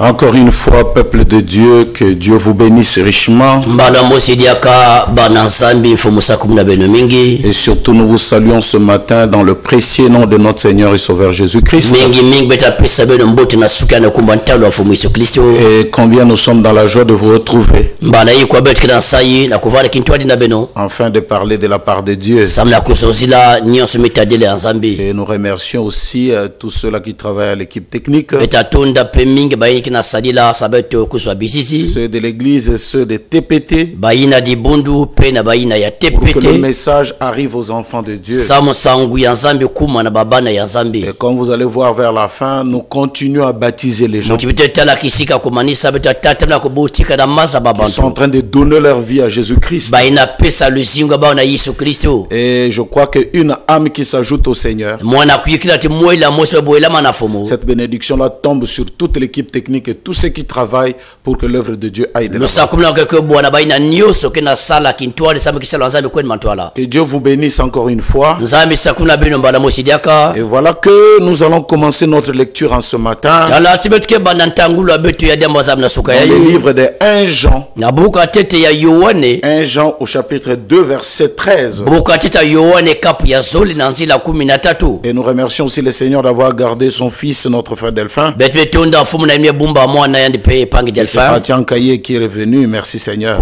Encore une fois, peuple de Dieu, que Dieu vous bénisse richement. Et surtout, nous vous saluons ce matin dans le précieux nom de notre Seigneur et Sauveur Jésus-Christ. Et combien nous sommes dans la joie de vous retrouver, afin de parler de la part de Dieu. Et nous remercions aussi tous ceux-là qui travaillent à l'équipe technique, ceux de l'église et ceux de TPT, pour que le message arrive aux enfants de Dieu. Et comme vous allez voir vers la fin, nous continuons à baptiser les gens qui sont en train de donner leur vie à Jésus-Christ. Et je crois qu'une âme qui s'ajoute au Seigneur, cette bénédiction-là tombe sur toute l'équipe technique et tous ceux qui travaillent pour que l'œuvre de Dieu aille de l'avant. Que Dieu vous bénisse encore une fois. Et voilà que nous allons commencer notre lecture en ce matin dans le livre de 1 Jean. 1 Jean au chapitre 2 verset 13. Et nous remercions aussi le Seigneur d'avoir gardé son fils, notre frère Delphin. Atian Kaye qui est revenu, merci Seigneur.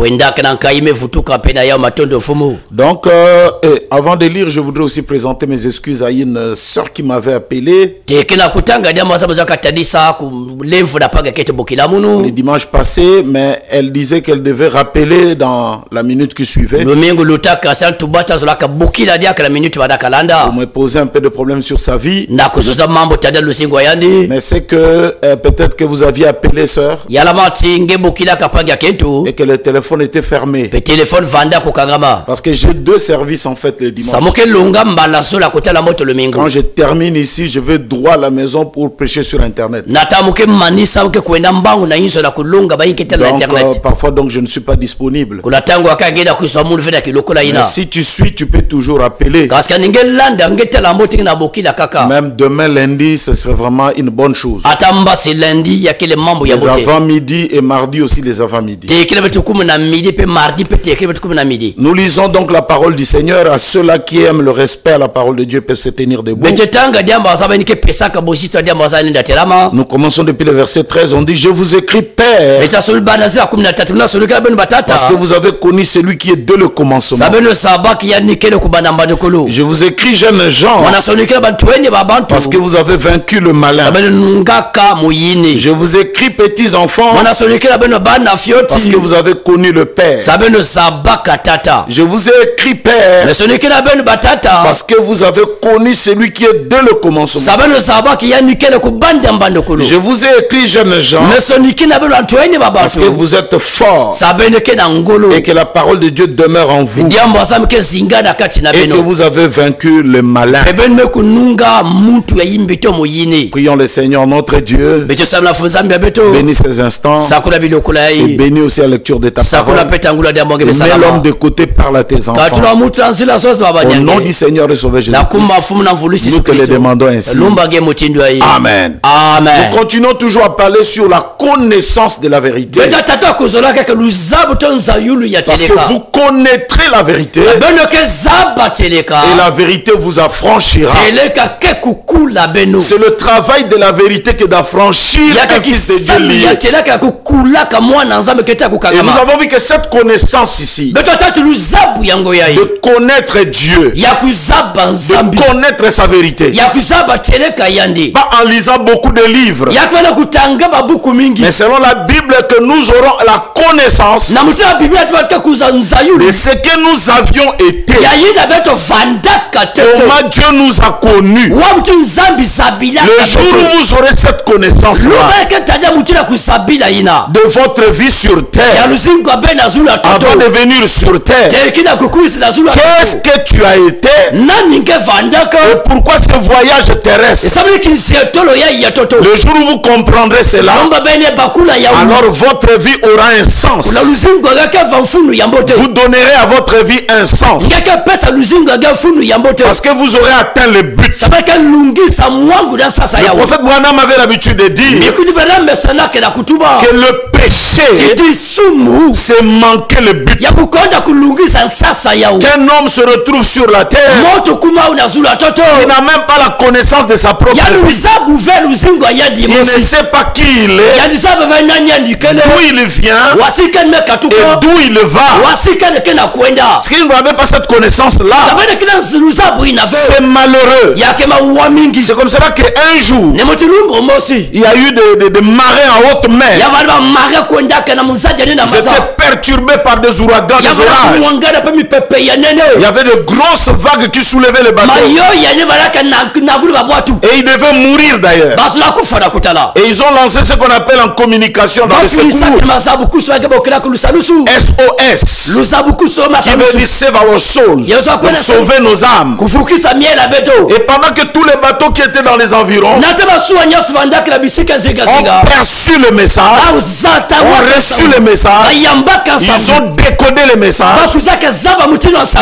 Donc, avant de lire, je voudrais aussi présenter mes excuses à une sœur qui m'avait appelé le dimanche passé, mais elle disait qu'elle devait rappeler dans la minute qui suivait. Vous me posez un peu de problème sur sa vie, mais c'est que peut-être que vous aviez appelé sœur et que le téléphone était fermé, parce que j'ai deux services en fait le dimanche. Quand je termine ici, je vais droit à la maison pour prêcher sur internet. Donc, parfois donc je ne suis pas disponible. Mais si tu suis, tu peux toujours appeler. Même demain lundi, ce serait vraiment une bonne chose. Les avant-midi et mardi aussi les avant-midi. Nous lisons donc la parole du Seigneur. À ceux-là qui aiment le respect à la parole de Dieu peuvent se tenir debout. Nous commençons depuis le verset 13. On dit: je vous écris Père, parce que vous avez connu celui qui est dès le commencement. Je vous écris jeunes gens, parce que vous avez vaincu le malin. Je vous écris petits enfants, parce que vous avez connu le Père. Je vous ai écrit Père, parce que vous avez connu celui qui est dès le commencement. Je vous ai écrit jeunes gens, parce que vous êtes forts et que la parole de Dieu demeure en vous et que vous avez vaincu le malin. Prions le Seigneur notre Dieu. Bénis ces instants et bénis aussi la lecture de ta parole. Mets l'homme de côté, parle à tes enfants. Au nom du Seigneur et Sauveur Jésus-Christ, nous te le demandons ainsi. Amen. Nous continuons toujours à parler sur la connaissance de la vérité, parce que vous connaîtrez la vérité et la vérité vous affranchira. C'est le travail de la vérité que d'affranchir un fils de Dieu lié. Et nous avons vu que cette connaissance ici, de connaître Dieu, de connaître sa vérité, pas en lisant beaucoup de livres, mais selon la Bible, que nous aurons la connaissance de ce que nous avions été, comment Dieu nous a connus. Le jour où vous aurez cette connaissance de votre vie sur terre, avant de venir sur terre, qu'est-ce que tu as été? Et pourquoi ce voyage terrestre? Le jour où vous comprendrez cela, alors votre vie aura un sens. Vous donnerez à votre vie un sens. Parce que vous aurez atteint le but. Le prophète Branham avait l'habitude de dire que le péché, c'est manquer le but. Qu'un homme se retrouve sur la terre, il n'a même pas la connaissance de sa propre vie. Il ne sait pas qui il est, d'où il vient et d'où il va. Parce qu'il n'avait pas cette connaissance-là, c'est malheureux. C'est comme cela qu'un jour, il y a eu des marées en haute mer. Ils étaient perturbés par des ouragans, des orages. Il y avait de grosses vagues qui soulevaient les bateaux. Et ils devaient mourir d'ailleurs. Et ils ont lancé ce qu'on appelle en communication dans le secours SOS, qui veut dire save our souls, donc sauver nos âmes. Et pendant que tous les bateaux qui étaient dans les environs ont perçu le message, ont reçu le message, ils ont décodé le message,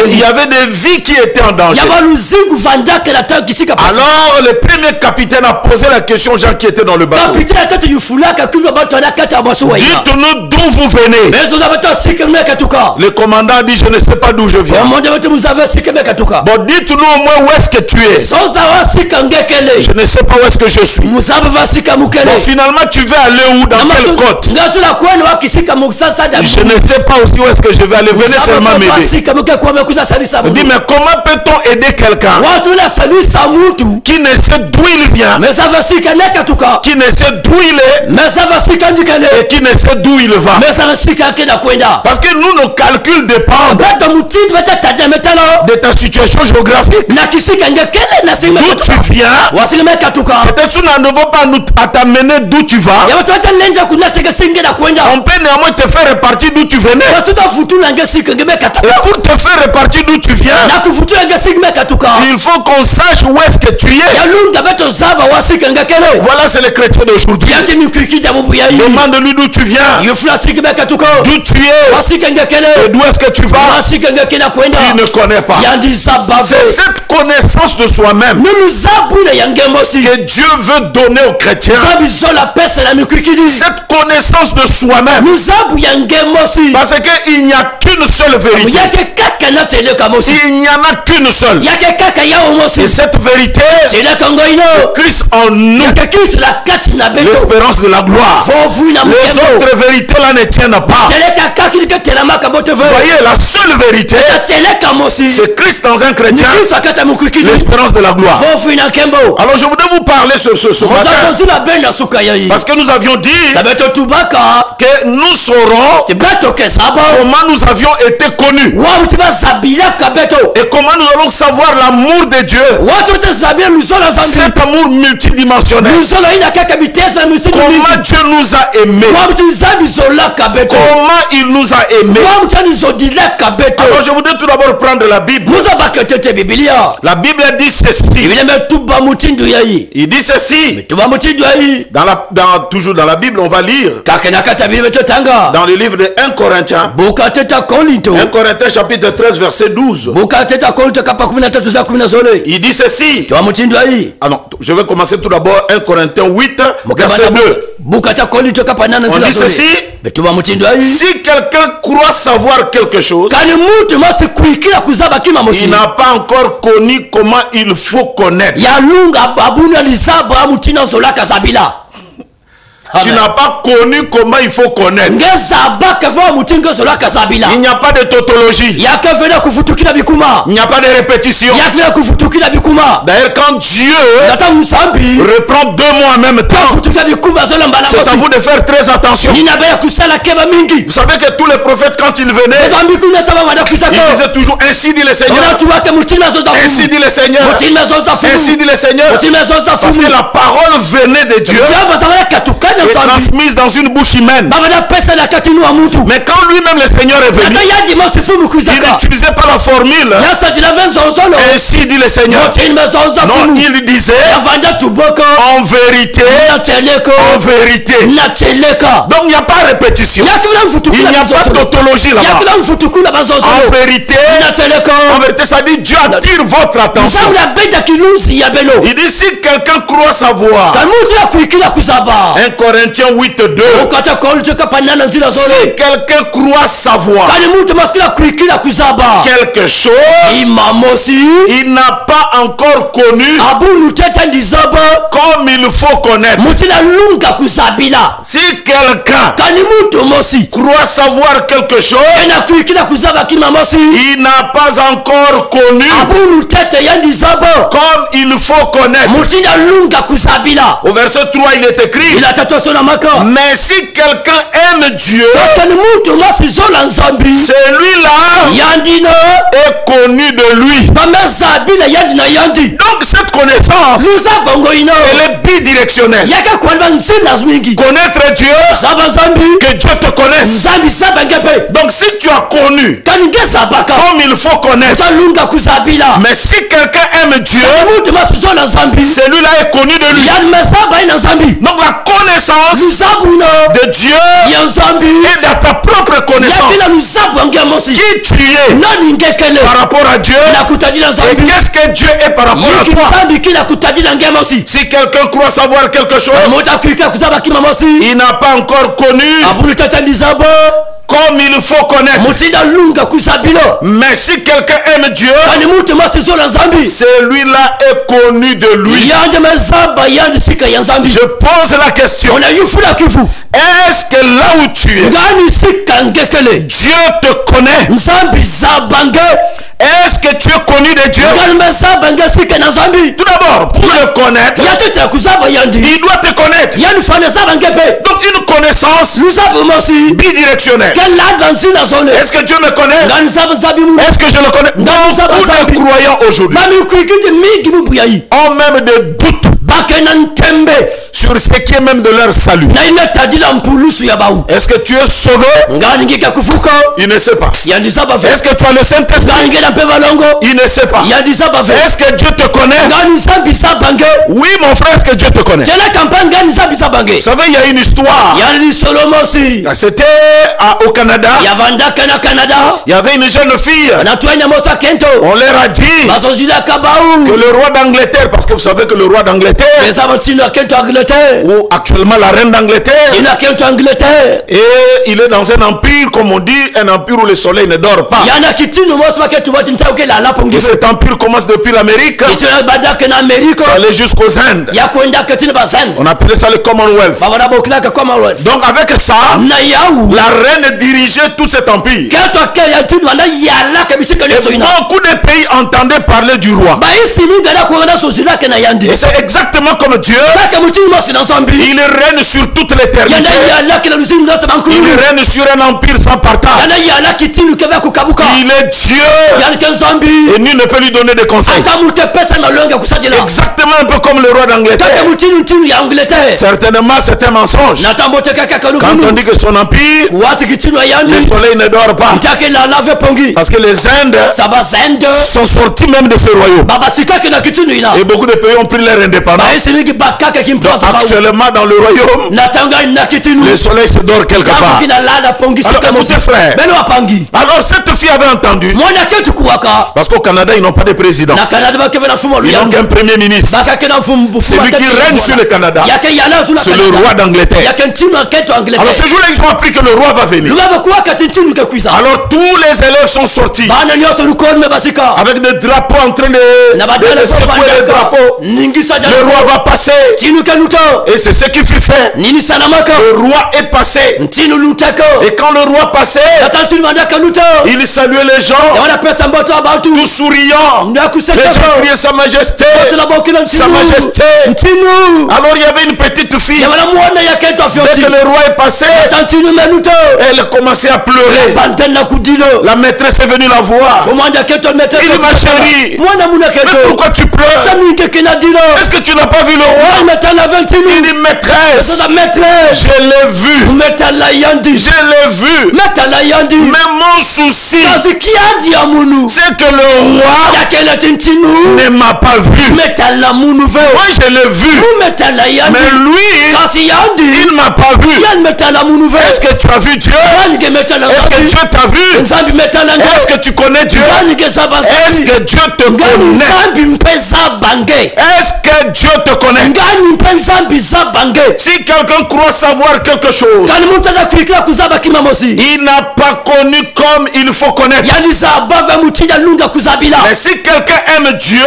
il y avait des vies qui étaient en danger. Alors le premier capitaine a posé la question aux gens qui étaient dans le bateau. Dites-nous d'où vous venez. Le commandant a dit je ne sais pas d'où je viens. Bon, dites-nous au moins où est-ce que tu es. Je ne sais pas où est-ce que je suis. Bon, finalement tu veux aller où, dans quelle côte? Je ne sais pas aussi où est-ce que je vais aller. Venez seulement m'aider. Il dit mais comment peut-on aider quelqu'un qui ne sait d'où il vient, qui ne sait d'où il est et qui ne sait d'où il va? Parce que nous, nos calculs dépendent de ta situation géographique, d'où tu viens. Peut-être nous n'avons pas à t'amener d'où tu vas. On peut néanmoins te faire repartir d'où tu venais. Et pour te faire repartir d'où tu viens, il faut qu'on sache où est-ce que tu es. Voilà, c'est le chrétien d'aujourd'hui. Demande-lui d'où tu viens, d'où tu es et d'où est-ce que tu vas. Il ne connaît pas. C'est cette connaissance de soi-même que Dieu veut donner aux chrétiens. Cette connaissance de soi-même, parce qu'il n'y a qu'une seule vérité. Il n'y en a qu'une seule. Et cette vérité, c'est Christ en nous, l'espérance de la gloire. Les autres vérités là ne tiennent pas. Voyez, la seule vérité, c'est Christ dans un chrétien, l'espérance de la gloire. Alors je voudrais vous parler ce matin, parce que nous avions dit que nous saurons comment nous avions été connus et comment nous allons savoir l'amour de Dieu, cet amour multidimensionnel. Comment Dieu nous a aimés, comment il nous a aimés. Alors je voudrais tout d'abord prendre la Bible. La Bible dit ceci. Il dit ceci. Toujours dans la Bible, on va lire dans le livre de 1 Corinthiens. 1 Corinthiens chapitre 13 verset 12. Il dit ceci. Ah non, je vais commencer tout d'abord 1 Corinthiens 8 verset 2. On dit ceci. Si quelqu'un croit savoir quelque chose, il n'a pas encore connu comment il faut connaître. Tu n'as pas connu comment il faut connaître. Il n'y a pas de tautologie. Il n'y a pas de répétition. D'ailleurs, quand Dieu reprend deux mots en même temps, c'est à vous de faire très attention. Vous savez que tous les prophètes, quand ils venaient, ils disaient toujours ainsi dit le Seigneur. Ainsi dit le Seigneur. Ainsi dit le Seigneur. Parce que la parole venait de Dieu. est transmise dans une bouche humaine. Mais quand lui-même le Seigneur est venu, il n'utilisait pas la formule. Ainsi dit le Seigneur. Non, il disait en vérité, en vérité. Donc il n'y a pas de répétition. Il n'y a pas d'autologie là-bas. En vérité, ça dit Dieu attire votre attention. Il dit si quelqu'un croit savoir. 1 Corinthiens 8:2. Si quelqu'un croit savoir quelque chose, il n'a pas encore connu comme il faut connaître. Si quelqu'un croit savoir quelque chose, il n'a pas encore connu comme il faut connaître. Au verset 3 il est écrit, mais si quelqu'un aime Dieu, celui-là est connu de lui. Donc cette connaissance, elle est bidirectionnelle. Connaître Dieu, que Dieu te connaisse. Donc si tu as connu comme il faut connaître, mais si quelqu'un aime Dieu, celui-là est connu de lui. Donc la connaissance de Dieu est dans ta propre connaissance. Qui tu es par rapport à Dieu et qu'est-ce que Dieu est par rapport à toi. Si quelqu'un croit savoir quelque chose, il n'a pas encore connu comme il faut connaître. Mais si quelqu'un aime Dieu, celui-là est connu de lui. Je pose la question, est-ce que là où tu es, Dieu te connaît? Est-ce que tu es connu de Dieu? Tout d'abord, pour le connaître, il doit te connaître. Donc une connaissance bidirectionnelle. Est-ce que Dieu me connaît? Est-ce que je le connais? Beaucoup de croyants aujourd'hui ont même des doutes sur ce qui est même de leur salut. Est-ce que tu es sauvé? Il ne sait pas. Est-ce que tu as le Saint-Esprit? Il ne sait pas. Est-ce que Dieu te connaît? Oui mon frère, est-ce que Dieu te connaît? Vous savez, il y a une histoire. C'était au Canada. Il y avait une jeune fille. On leur a dit que le roi d'Angleterre, parce que vous savez que le roi d'Angleterre, ou actuellement la reine d'Angleterre, et il est dans un empire, comme on dit, un empire où le soleil ne dort pas. Et cet empire commence depuis l'Amérique, ça allait jusqu'aux Indes. On appelait ça le Commonwealth. Donc avec ça, la reine dirigeait tout cet empire. Et beaucoup de pays entendaient parler du roi. Et c'est exactement comme Dieu. Il règne sur toute l'éternité. Il règne sur un empire sans partage. Il est Dieu et nul ne peut lui donner des conseils. Exactement un peu comme le roi d'Angleterre. Certainement c'est un mensonge. Quand on dit que son empire, le soleil ne dort pas. Parce que les Indes sont sortis même de ce royaume. Et beaucoup de pays ont pris leur indépendance. Donc, actuellement dans le royaume, le soleil se dort quelque part. Alors écoutez frère, alors cette fille avait entendu, parce qu'au Canada ils n'ont pas de président, ils n'ont qu'un premier ministre. Celui qui règne sur le Canada, c'est le roi d'Angleterre. Alors ce jour-là ils ont appris que le roi va venir. Alors tous les élèves sont sortis avec des drapeaux en train de secouer les drapeaux. Le roi va passer. Et c'est ce qui fut fait. Le roi est passé. Et quand le roi passait, il saluait les gens. tout souriant. Les gens criaient sa majesté. Sa majesté. Alors il y avait une petite fille. Dès que le roi est passé, elle a commencé à pleurer. La maîtresse est venue la voir. Il dit, ma chérie, mais pourquoi tu pleures? Est-ce que tu n'as pas vu le roi? Il dit, maîtresse, je l'ai vu. Je l'ai vu. Mais mon souci, c'est que le roi ne m'a pas vu. Moi je l'ai vu. Mais lui, il ne m'a pas vu. Est-ce que tu as vu Dieu? Est-ce que Dieu t'a vu? Est-ce que tu connais Dieu? Est-ce que Dieu te connaît? Est-ce que Dieu te connaît? Si quelqu'un croit savoir quelque chose, il n'a pas connu comme il faut connaître. Mais si quelqu'un aime Dieu,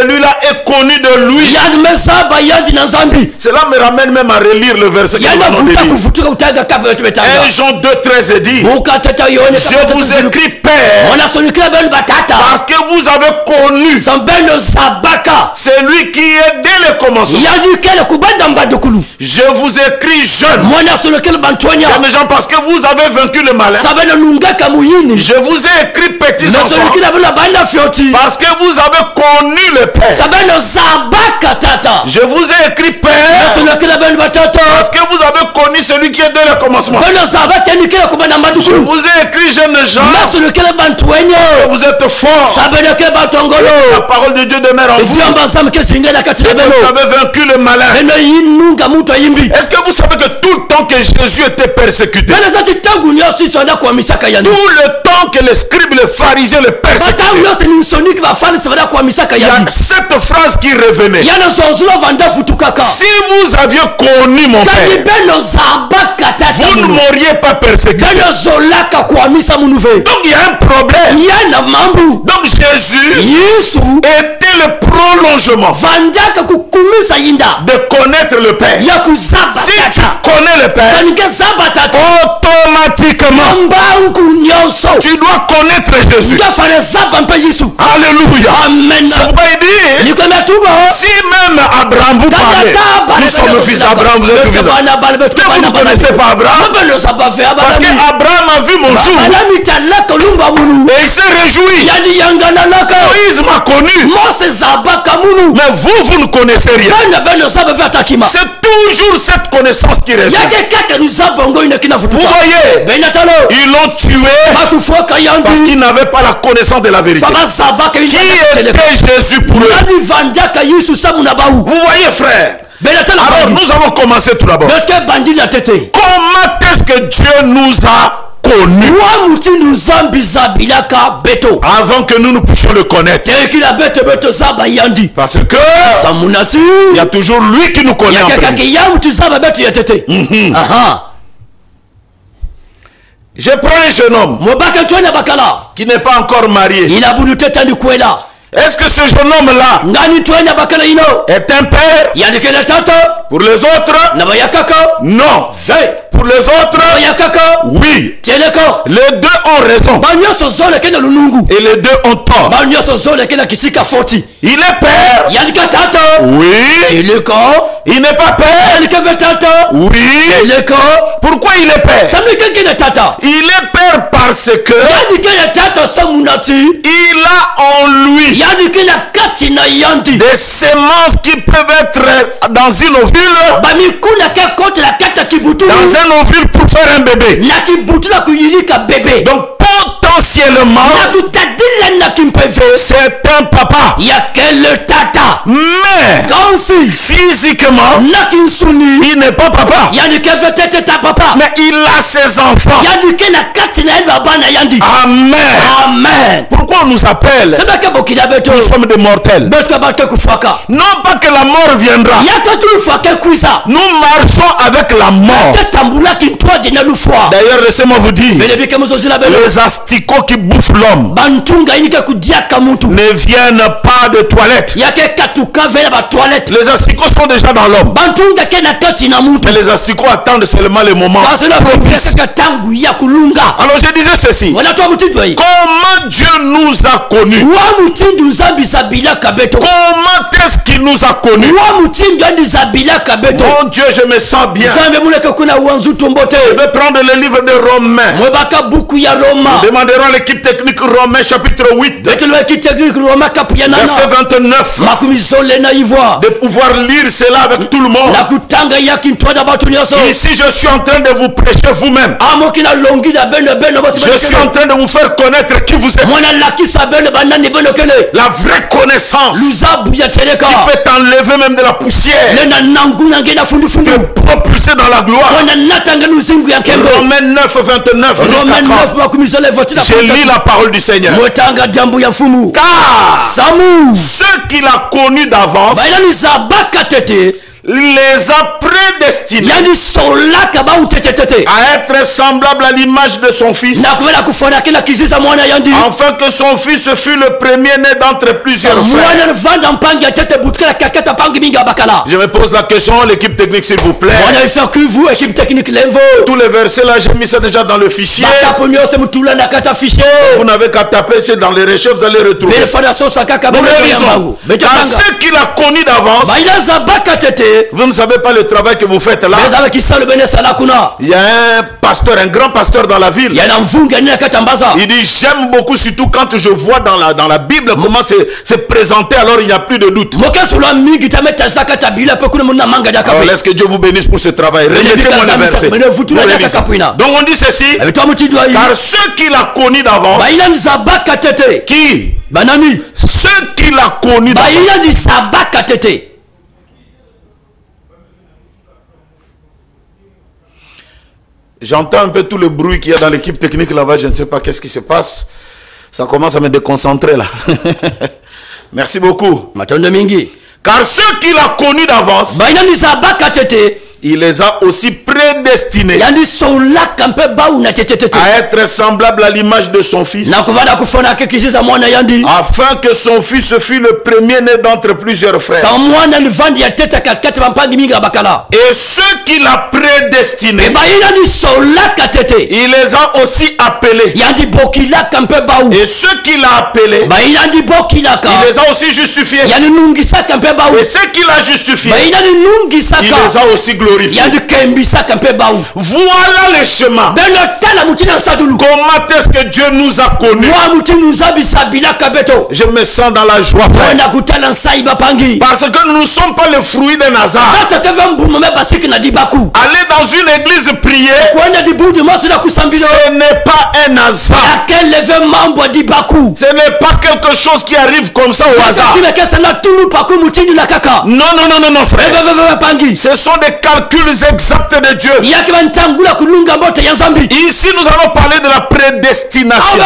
celui-là est connu de lui. Cela me ramène même à relire le verset que nous avons lu. 1 Jean 2,13 dit, je vous écris Père, parce que vous avez connu celui qui est dès le commencement. Je vous écris jeune, jeunes gens, parce que vous avez vaincu le malin. Je vous ai écrit petits enfants, parce que vous avez connu le Père. Je vous ai écrit Père, parce que vous avez connu celui qui est dès le commencement. Je vous ai écrit jeunes gens, parce que vous êtes forts. La parole de Dieu demeure en vous. Et vous avez vaincu le malin. Est-ce que vous savez que tout le temps que Jésus était persécuté, tout le temps que les scribes, les pharisiens le persécutaient, il y a cette phrase qui revenait: si vous aviez connu mon Père, vous ne m'auriez pas persécuté. Donc il y a un problème. Donc Jésus était le prolongement de connaître le Père. Si tu connais le Père, automatiquement tu dois connaître Jésus. Alléluia. Amen. C'est pourquoi il dit, si même Abraham vous parlait, nous sommes le fils d'Abraham, vous êtes tout vivant. Mais vous ne connaissez pas Abraham, parce qu'Abraham a vu mon jour et il s'est réjoui. Moïse m'a connu, mais vous ne connaissez rien. C'est toujours cette connaissance qui revient. Vous voyez, ils l'ont tué parce qu'ils n'avaient pas la connaissance de la vérité. Qui était Jésus pour eux? Vous voyez, frère, alors nous allons commencer tout d'abord. Comment est-ce que Dieu nous a connus avant que nous puissions le connaître? Parce que il y a toujours lui qui nous connaît en premier. Je prends un jeune homme qui n'est pas encore marié. Est-ce que ce jeune homme-là est un père pour les autres? Non. Pour les autres, oui. Les deux ont raison et les deux ont tort. Il est père, oui. Il n'est pas père, oui. Pourquoi il est père? Il est père parce que il a en lui des semences qui peuvent être dans une ovule, dans un ovule pour faire un bébé. Donc potentiellement c'est un papa, mais physiquement il n'est pas papa, mais il a ses enfants. Amen. Pourquoi on nous appelle? Nous sommes des mortels. Non pas que la mort viendra, nous marchons avec la mort. D'ailleurs, laissez-moi vous dire, les asticots qui bouffent l'homme ne viennent pas de toilettes. Les asticots sont déjà dans l'homme. Mais les asticots attendent seulement le moment propice. Alors je disais ceci. Comment Dieu nous a connus? Comment est-ce qu'il nous a connus? Mon Dieu, je me sens bien. Je vais prendre le livre de Romains. Nous demanderons à l'équipe technique Romains chapitre 8. Verset 29. De pouvoir lire cela avec tout le monde. Ici, je suis en train de vous prêcher vous-même. Je suis en train de vous faire connaître qui vous êtes. La vraie connaissance qui peut t'enlever même de la poussière, te propulser dans la gloire. Romains 9, 29 jusqu'à 30. Je lis la parole du Seigneur. Car ceux qu'il a connus d'avance, les a prédestinés à être semblables à l'image de son fils, afin que son fils fût le premier-né d'entre plusieurs frères. Je me pose la question, l'équipe technique s'il vous plaît. Tous les versets là, j'ai mis ça déjà dans le fichier. Vous n'avez qu'à taper, c'est dans les recherches, vous allez retrouver. Car ceux qu'il a connus d'avance, vous ne savez pas le travail que vous faites là. Il y a un pasteur, un grand pasteur dans la ville. Il dit j'aime beaucoup, surtout quand je vois dans la Bible comment c'est présenté, alors il n'y a plus de doute. Alors laisse que Dieu vous bénisse pour ce travail. Remettez-moi le verset. Donc on dit ceci. Car ceux qu'il a connus d'avance, qui? Ceux qu'il a connus d'avance. J'entends un peu tout le bruit qu'il y a dans l'équipe technique là-bas. Je ne sais pas qu'est-ce qui se passe. Ça commence à me déconcentrer là. Merci beaucoup. Car ceux qu'il a connus d'avance, il les a aussi prédestinés à être semblables à l'image de son fils, afin que son fils fût le premier-né d'entre plusieurs frères. Et ceux qu'il a prédestinés, il les a aussi appelés. Et ceux qu'il a appelés, il les a aussi justifiés. Et ceux qu'il a justifiés, il les a aussi glorifiés. Voilà le chemin. Comment est-ce que Dieu nous a connus? Je me sens dans la joie, frère. Parce que nous ne sommes pas le fruit d'un hasard. Aller dans une église prier, ce n'est pas un hasard. Ce n'est pas quelque chose qui arrive comme ça au hasard. Non, frère. Ce sont des calculs exacts de Dieu. Ici nous allons parler de la prédestination.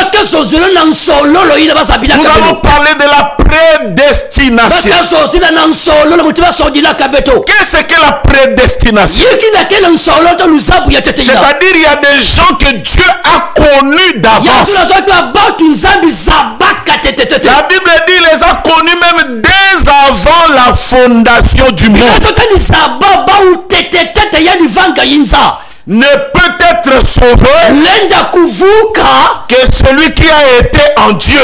Nous allons parler de la prédestination. Qu'est-ce que la prédestination? C'est-à-dire il y a des gens que Dieu a connus d'avance. La Bible dit il les a connus même dès avant la fondation du monde. Ne peut être sauvé que celui qui a été en Dieu.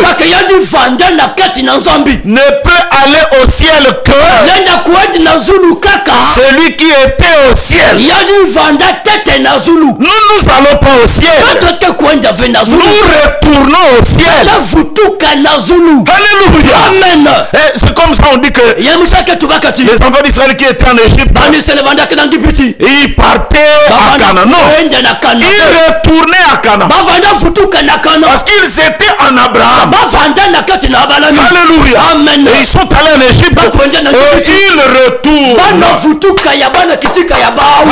Ne peut aller au ciel que celui qui était au ciel. Nous allons pas au ciel. Nous retournons au ciel. Alléluia. Amen. C'est comme ça on dit que les enfants d'Israël qui étaient en Égypte, ils partaient à Canaan. Non, ils retournaient à Canaan parce qu'ils étaient en Abraham. Alléluia. Amen. Et ils sont allés en Égypte et ils retournent.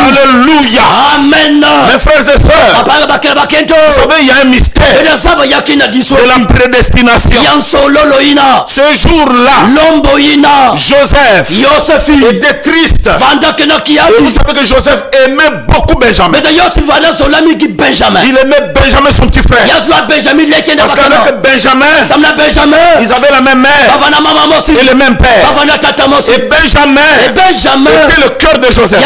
Alléluia. Amen. Mes frères et sœurs, vous savez il y a un mystère de la prédestination. Ce jour-là, Joseph était triste. Et vous savez que Joseph aimait beaucoup Benjamin. Il aimait Benjamin, son petit frère. Parce qu'avec Benjamin, ils avaient la même mère et le même père. Et Benjamin était le cœur de Joseph.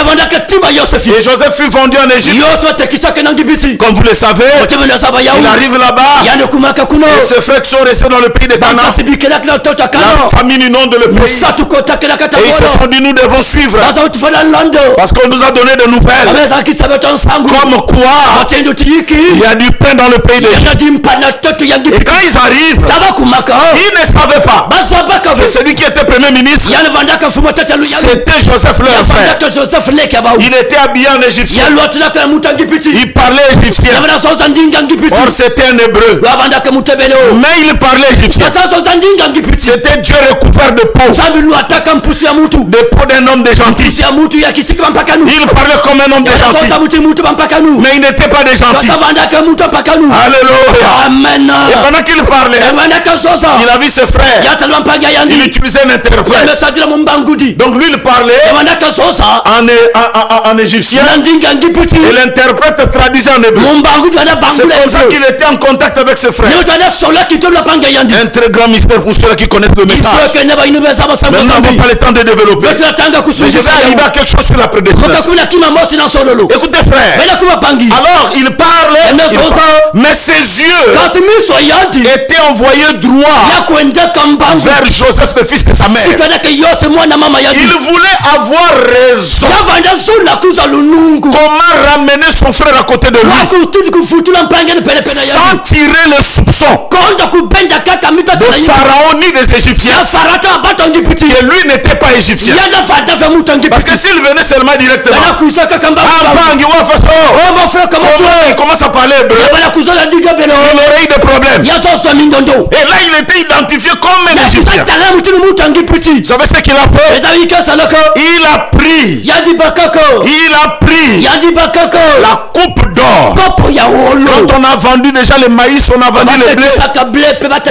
Et Joseph fut vendu en Égypte. Comme vous le savez, il arrive là-bas. Et ses frères sont restés dans le pays de Canaan. La famine inonde le pays. Et ils se sont dit, nous devons suivre. Parce qu'on nous a donné de nouvelles. Comme quoi, il y a du pain dans le pays d'Égypte. Et quand ils arrivent, ils ne savaient pas que celui qui était premier ministre, c'était Joseph leur frère. Il était habillé en égyptien. Il parlait égyptien. Or c'était un hébreu. Mais il parlait égyptien. C'était Dieu recouvert de peau. De peau d'un homme de gentil. Il parlait comme un homme de gentil. Mais il n'était pas de gentil. Alléluia. Amen. Et pendant qu'il parlait, il a vu ses frères. Il utilisait un interprète. Donc lui il parlait en égyptien. Et l'interprète traduisait en hébreu. C'est comme ça qu'il était en contact avec ses frères. Un très grand mystère pour ceux qui connaissent le message. Maintenant on n'a pas le temps de développer. Mais je vais arriver à quelque chose sur la prédestination. Écoutez frère. Alors il parlait, mais ses yeux étaient envoyés droit vers Joseph, le fils de sa mère. Il voulait avoir raison. Comment ramener son frère à côté de lui sans tirer le soupçon de Pharaon ni des Égyptiens que lui n'était pas égyptien. Parce que s'il venait seulement directement, il commence à parler hébreu, il aurait eu des problèmes. Et là il était identifié comme un égyptien. Vous savez ce qu'il a fait? Il a pris la coupe d'or. Quand on a vendu déjà le maïs, on a vendu le blé.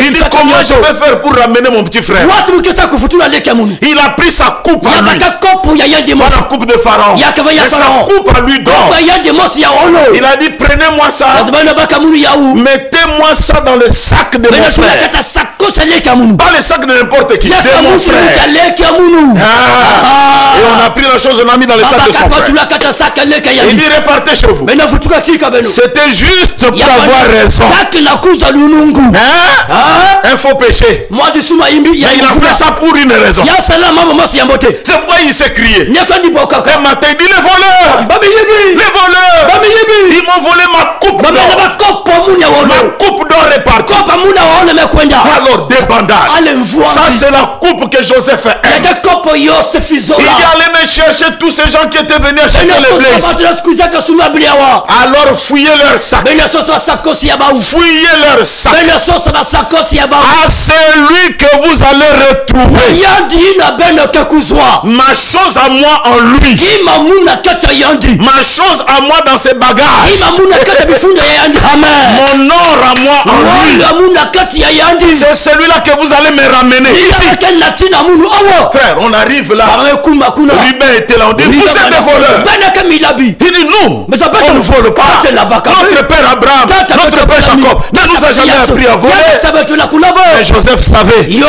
Il dit comment je vais faire pour ramener mon petit frère? Il a pris sa coupe à lui. Pas la coupe de Pharaon, mais sa coupe à lui d'or. Il a dit prenez-moi ça, mettez-moi ça dans le sac de mon frère. Pas le sac de n'importe qui, de mon frère. Et on a pris la chose, on a mis dans le sac de son frère. Il dit repartez chez vous. C'était juste pour avoir raison. Un faux péché. Mais il a fait ça pour une raison. C'est pourquoi il s'est crié. Un matin il dit les voleurs, ils m'ont volé ma coupe d'or. Ma coupe d'or est partie. Alors débandage. Ça c'est la coupe que Joseph aime. Il est allé me chercher tous ces gens qui étaient venus acheter les blés. Alors fouillez leur sac. Fouillez leur sac. À celui que vous allez retrouver ma chose à moi en lui, ma chose à moi dans ses bagages, mon or à moi en lui, c'est celui-là que vous allez me ramener ici. Frère, on arrive là. Ruben était là, on dit vous êtes des voleurs. Il dit nous, on ne vole pas. Notre père Abraham, notre père Jacob ne nous a jamais appris à voler. Mais Joseph savait. Il a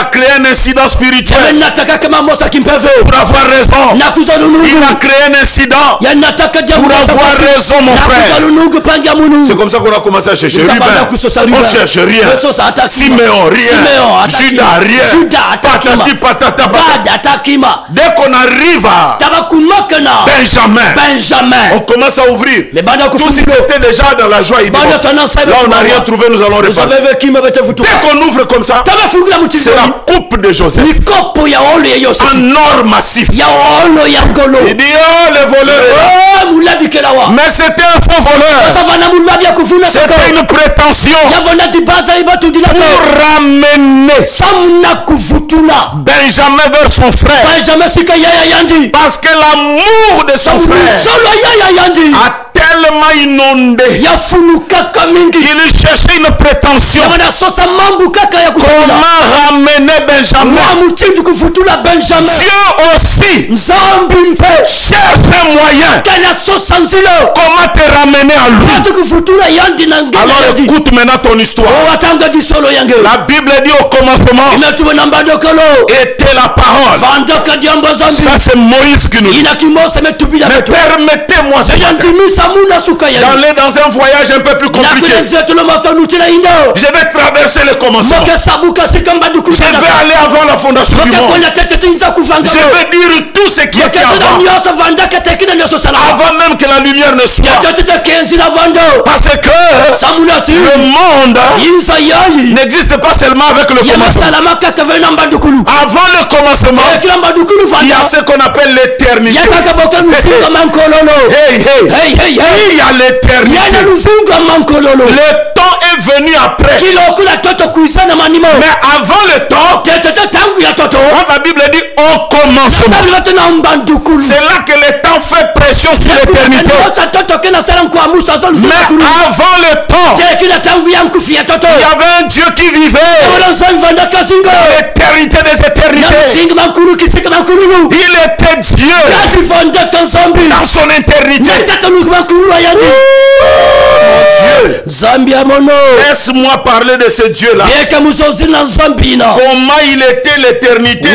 créé un incident spirituel pour avoir raison. Il a créé un incident pour avoir raison, mon frère. C'est comme ça qu'on a commencé à chercher. Ruben, on cherche rien. Siméon, rien. Judas, rien. Patati patata. Dès qu'on arrive à Benjamin, on commence à ouvrir. Tous ils étaient déjà dans la joie. Ils disent, là on n'a rien trouvé, nous allons repartir. Dès qu'on ouvre comme ça, c'est la coupe de Joseph en or massif. Il dit oh les voleurs. Mais c'était un faux voleur. C'était une prétention pour ramener Benjamin vers son frère. Parce que l'amour de son frère a tellement inondé. Il cherchait une prétention. Comment ramener Benjamin? Dieu aussi cherche un moyen. Comment te ramener à lui? Alors écoute maintenant ton histoire. La Bible dit au commencement, était la parole. Ça c'est Moïse qui nous dit. Mais permettez-moi d'aller dans un voyage un peu plus compliqué. Je vais traverser le commencement. Je vais aller avant la fondation du monde. Je vais dire tout ce qui était avant. Avant même que la lumière ne soit. Parce que le monde n'existe pas seulement avec le commencement. Avant le commencement, il y a ce qu'on appelle l'éternité. Il y a l'éternité. Le temps est venu après. Mais avant le temps, quand la Bible dit au commencement, c'est là que le temps fait pression sur l'éternité. Mais avant le temps, il y avait un Dieu qui vivait dans l'éternité des éternités. Il était Dieu dans son éternité. Laisse-moi parler de ce Dieu-là. Comment il était l'éternité,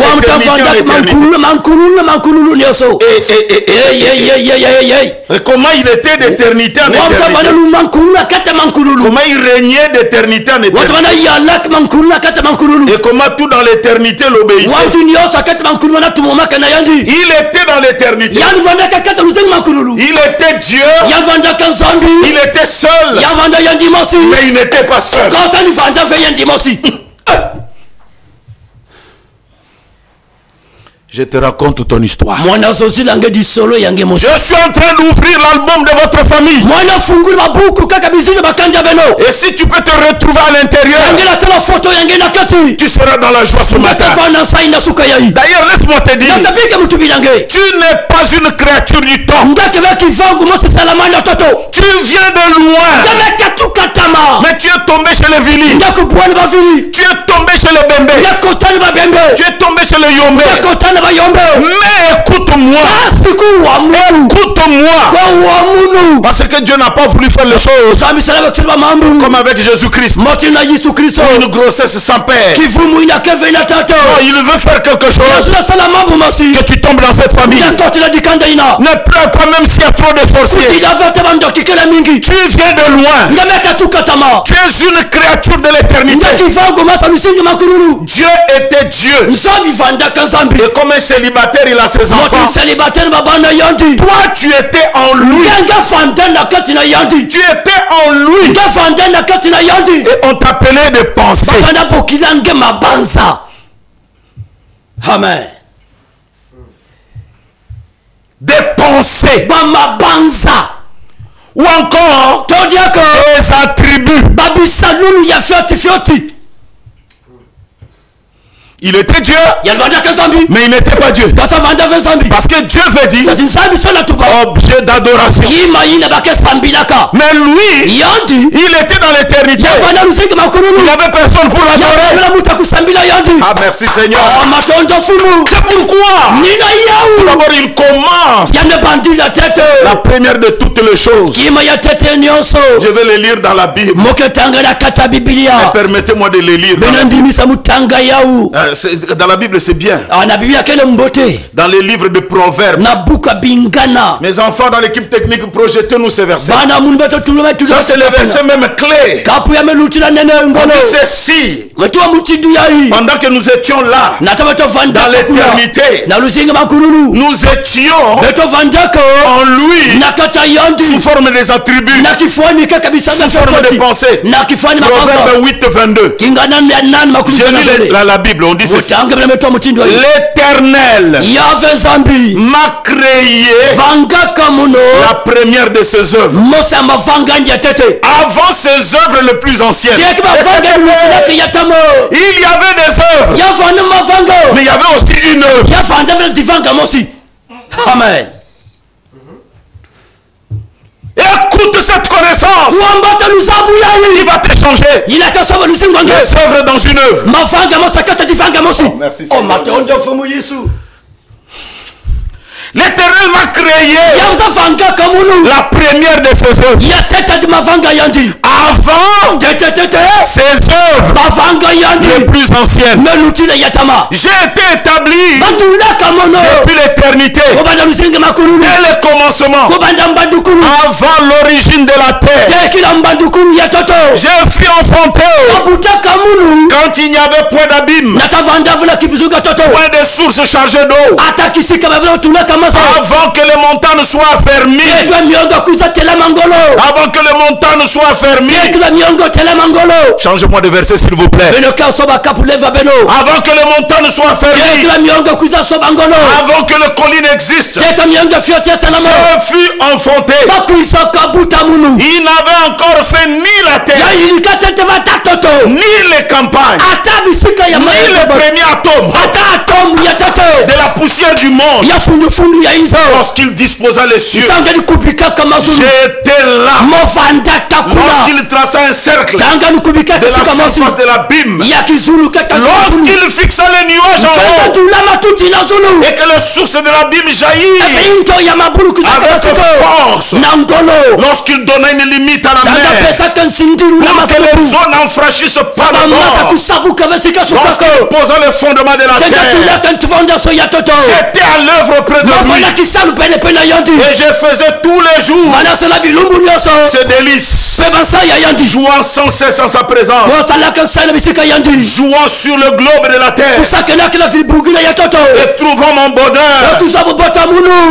et comment il était d'éternité en éternité. Comment il régnait d'éternité en éternité. Et comment tout dans l'éternité l'obéissait. Il était dans l'éternité. Il était Dieu. Il était seul. Mais il n'était pas seul. Je te raconte ton histoire. Je suis en train d'ouvrir l'album de votre famille. Et si tu peux te retrouver à l'intérieur, tu seras dans la joie ce matin. D'ailleurs, laisse-moi te dire, tu n'es pas une créature du temps. Tu viens de loin. Mais tu es tombé chez les Vili. Tu es tombé chez les Bembe. Tu es tombé chez les Yombe. Mais écoute-moi. Écoute-moi. Parce que Dieu n'a pas voulu faire les choses comme avec Jésus-Christ. Une grossesse sans père. Non, il veut faire quelque chose. Que tu tombes dans cette famille. Ne pleure pas même s'il y a trop de forciers. Tu viens de loin. Tu es une créature de l'éternité. Dieu était Dieu. Et comme un célibataire, il a ses enfants. Toi, tu étais en lui. Tu étais en lui. Et on t'appelait de penser. Amen. Des pensées. Ou encore des attributs. Il était Dieu, mais il n'était pas Dieu. Parce que Dieu veut dire objet d'adoration. Mais lui, il était dans l'éternité. Il n'y avait personne pour l'adorer. Ah, merci Seigneur. C'est pourquoi tout d'abord il commence la première de toutes les choses. Je vais les lire dans la Bible. Mais permettez-moi de les lire dans la Bible, c'est bien. Dans les livres de Proverbes. Mes enfants, dans l'équipe technique, projetez-nous ces versets. Ça, c'est le verset même clé. On dit ceci. Pendant que nous étions là, dans l'éternité, nous étions en lui, sous forme des attributs, sous forme de pensée. Proverbe 8, 22. Je lis la Bible. On dit ceci. L'Éternel m'a créé la première de ses œuvres avant ses œuvres les plus anciennes. Il y avait des œuvres, mais il y avait aussi une œuvre. Amen. Écoute cette connaissance. Il va te changer. Les œuvres dans une œuvre. Oh, merci Seigneur. L'Éternel m'a créé la première de ses œuvres avant ses œuvres les plus anciennes. J'ai été établi depuis l'éternité dès le commencement, avant l'origine de la terre. Je fus enfanté quand il n'y avait point d'abîme, point de sources chargées d'eau, avant que les montagnes soient fermées, avant que les montagnes soient fermées. Changez-moi de verset s'il vous plaît. Avant que les montagnes soient fermées, avant que le colline existe, je fus enfanté. Il n'avait encore fait ni la terre, ni les campagnes, ni les premiers atomes de la poussière du monde. Lorsqu'il disposa les cieux, j'étais là. Lorsqu'il traça un cercle de la surface de l'abîme, lorsqu'il fixa les nuages en haut et que les sources de l'abîme jaillirent avec force, lorsqu'il donna une limite à la mer pour que les eaux n'en franchissent pas de bord, lorsqu'il posa le fondement de la terre, j'étais à l'œuvre près de lui et je faisais tous les jours ses délices, jouant sans cesse en sa présence, jouant sur le globe de la terre et trouvant mon bonheur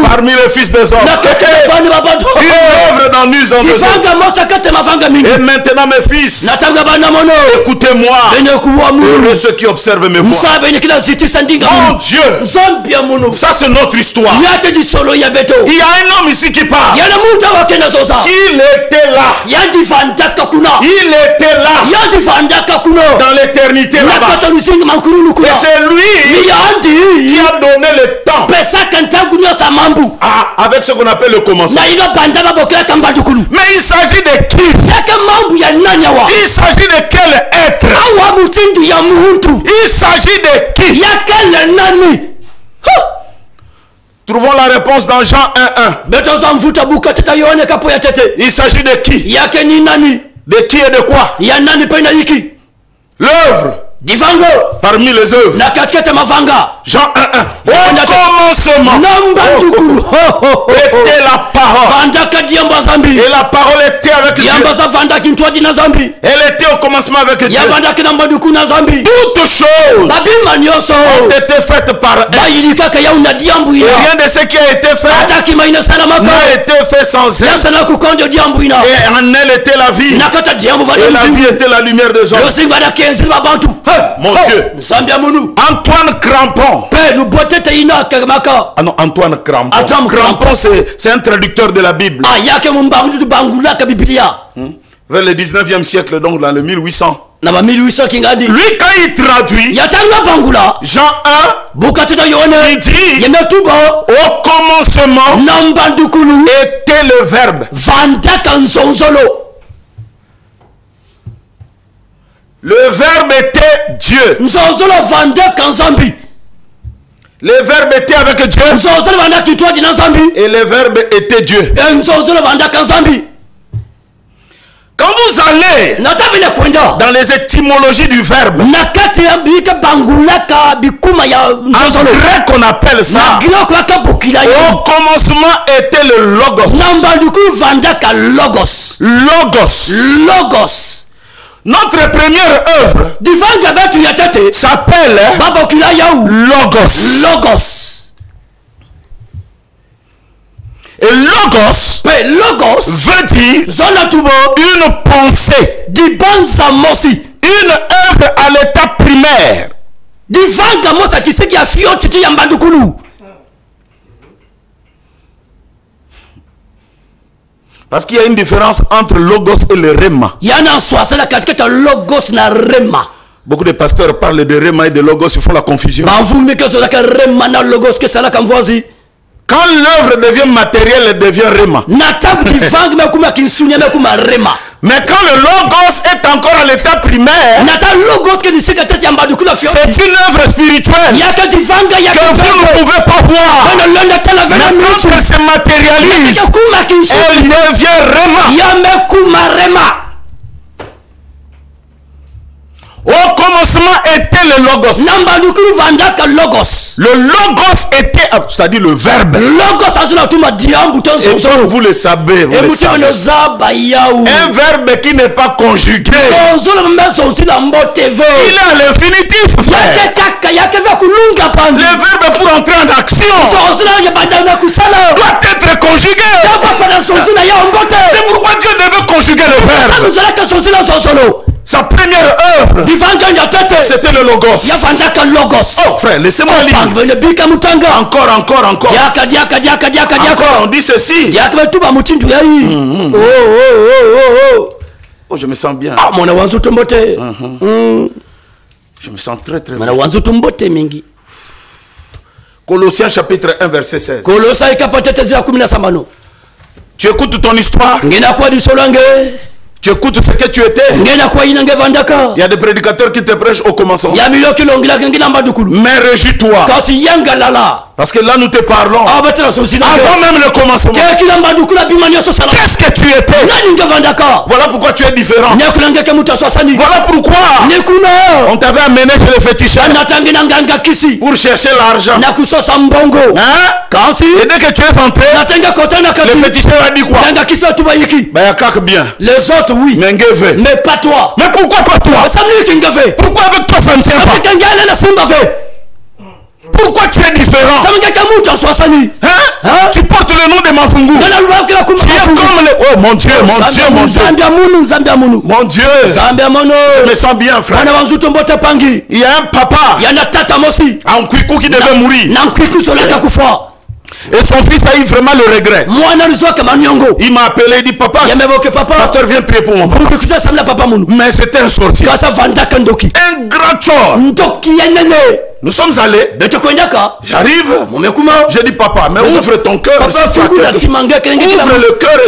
parmi les fils des hommes. Il œuvre dans nus dans des hommes. Et maintenant mes fils, écoutez-moi, heureux ceux qui observent mes voix. Mon Dieu, ça c'est notre histoire. Il y a un homme ici qui parle. Il était là. Il était là dans l'éternité là-bas. Et c'est lui qui a donné le temps avec ce qu'on appelle le commencement. Mais il s'agit de qui? Il s'agit de quel être? Il s'agit de qui? Trouvons la réponse dans Jean 1:1. Il s'agit de qui? De qui et de quoi? L'œuvre parmi les œuvres. Jean 1:1. Au commencement était la parole. Et la parole était avec Dieu. Elle était au commencement avec Dieu. Toutes choses ont été faites par elle. Et rien de ce qui a été fait n'a été fait sans elle. Et en elle était la vie. Et la vie était la lumière des hommes. Mon Dieu. Antoine Crampon. Ah non, Antoine Crampon. Crampon, c'est un traducteur de la Bible. Vers le 19e siècle, donc dans le 1800. Lui, quand il traduit Jean 1, il dit au commencement était le verbe. Le verbe était Dieu. Le verbe était avec Dieu. Et le verbe était Dieu. Quand vous allez dans les étymologies du verbe, en grec on appelle ça, au commencement était le logos. Notre première œuvre s'appelle Logos. Et logos veut dire une pensée, une œuvre à l'état primaire. Parce qu'il y a une différence entre logos et le rema. Beaucoup de pasteurs parlent de rema et de logos, ils font la confusion. Quand l'œuvre devient matérielle, elle devient rema. Mais quand le logos est encore à l'état primaire, c'est une œuvre spirituelle que vous ne pouvez pas voir. Mais quand elle se matérialise, elle devient rema. Au commencement était le logos. Le logos était, c'est-à-dire le verbe. Et ça, vous le savez. Vous le savez. Un verbe qui n'est pas conjugué. Il est à l'infinitif, frère. Le verbe pour entrer en action doit être conjugué. C'est pourquoi Dieu devait conjuguer le verbe. Sa première œuvre, c'était le logos. Oh frère, laissez-moi lire. Encore. Encore, on dit ceci. Oh, je me sens bien. Je me sens très bien. Colossiens chapitre 1 verset 16. Tu écoutes ton histoire. Tu écoutes ce que tu étais. Il y a des prédicateurs qui te prêchent au commencement. Mais réjouis-toi. Parce que là nous te parlons avant même le commencement. Qu'est-ce que tu étais? Voilà pourquoi tu es différent. Voilà pourquoi on t'avait amené chez le féticheur pour chercher l'argent. Et dès que tu es entré, le féticheur a dit quoi? Bien. Les autres oui, mais pas toi. Mais pourquoi pas toi? Pourquoi avec toi ça ne tient pas? Pourquoi tu es différent? Tu portes le nom de Mafungu. Tu es comme les... Oh mon Dieu, mon Dieu, mon Dieu. Mon Dieu. Je me sens bien, frère. Il y a un papa en Kwiku qui devait mourir. Et son fils a eu vraiment le regret. Il m'a appelé, il dit papa, pasteur viens prier pour mon papa. Mais c'était un sorcier. Un grand chor. Nous sommes allés. J'arrive. Je dis papa, mais ouvre ton cœur. Ouvre le cœur.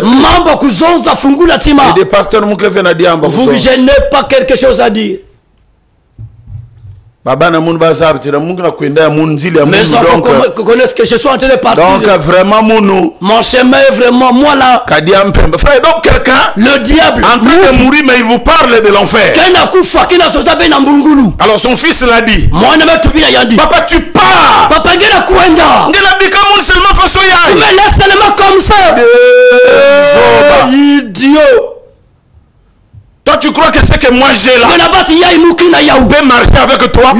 Il dit pasteur, je n'ai pas quelque chose à dire. Mes enfants connaissent que je suis en train de partir. Donc vraiment mon chemin est vraiment moi là. Frère, donc quelqu'un, le diable, en train de mourir, mais il vous parle de l'enfer. Alors son fils l'a dit. Papa, tu pars. Papa, tu me laisses seulement comme ça. Idiot. Toi tu crois que c'est que moi j'ai là peut marcher avec toi?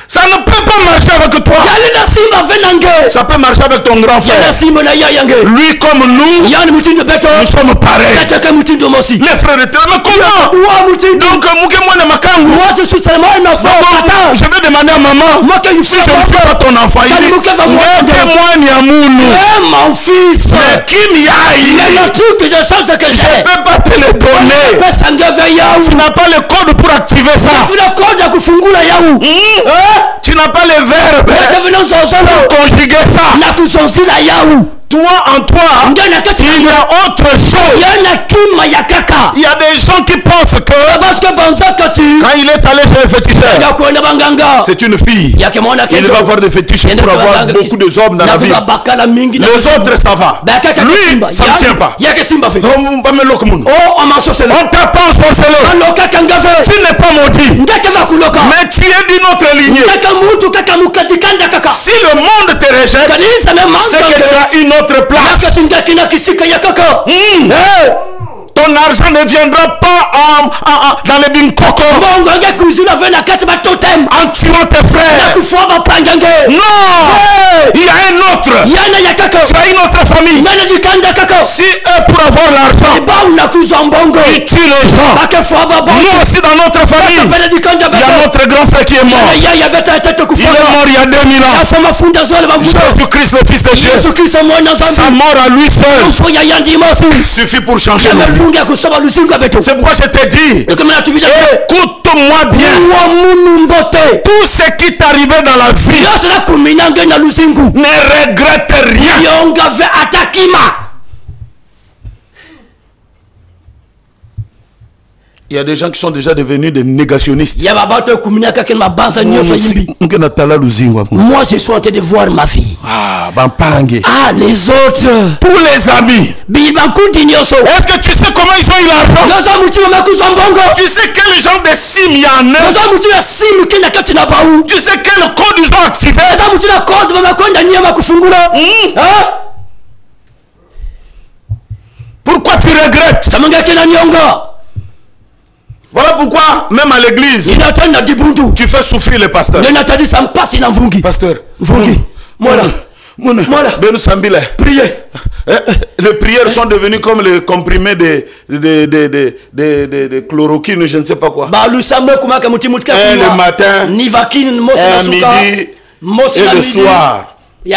Ça ne peut pas marcher avec toi. Ça peut marcher avec ton grand frère. Lui comme nous, nous sommes pareils. Les frères et sœurs, mais comment? Donc moi je suis seulement un enfant. Je vais demander à maman si je ne suis pas ton enfant. Il dit mon fils. Mais qui m'y aille? Le truc que je change que j'ai. Je ne peux pas te le donner. Tu n'as pas le code pour activer ça. Tu n'as pas le verbe pour conjuguer ça. Toi en toi, il y a autre chose. Il y a des gens qui pensent que quand il est allé chez le féticheur, c'est une fille. Il va avoir des fétiches pour avoir beaucoup de hommes dans la vie. Les autres ça va. Lui, ça ne tient pas. On t'a pas ensorcelé. Tu n'es pas maudit. Mais tu es d'une autre lignée. Si le monde te rejette, c'est que tu as une autre place. Ton argent ne viendra pas dans les binkoko en tuant tes frères. Non, il y a un autre. Tu as une autre famille. Si eux pour avoir l'argent ils tuent les gens, nous aussi dans notre famille il y a notre grand frère qui est mort. Il est mort il y a 2000 ans. Jésus-Christ le Fils de Dieu, sa mort à lui seul suffit pour changer la vie. C'est pourquoi je t'ai dit, écoute-moi bien. Tout ce qui t'arrivait dans la vie, ne regrette rien. Il Il y a des gens qui sont déjà devenus des négationnistes. Moi, je suis en train de voir ma vie. Ah, les autres. Tous les amis. Est-ce que tu sais comment ils ont eu l'argent? Tu sais quel genre de sim il y en a? Tu sais quel code ils ont activé? Pourquoi tu regrettes? Voilà pourquoi, même à l'église, tu fais souffrir les pasteurs. Pasteur, priez. Les prières sont devenues comme les comprimés de chloroquine, je ne sais pas quoi. Le matin, midi et le soir. Non.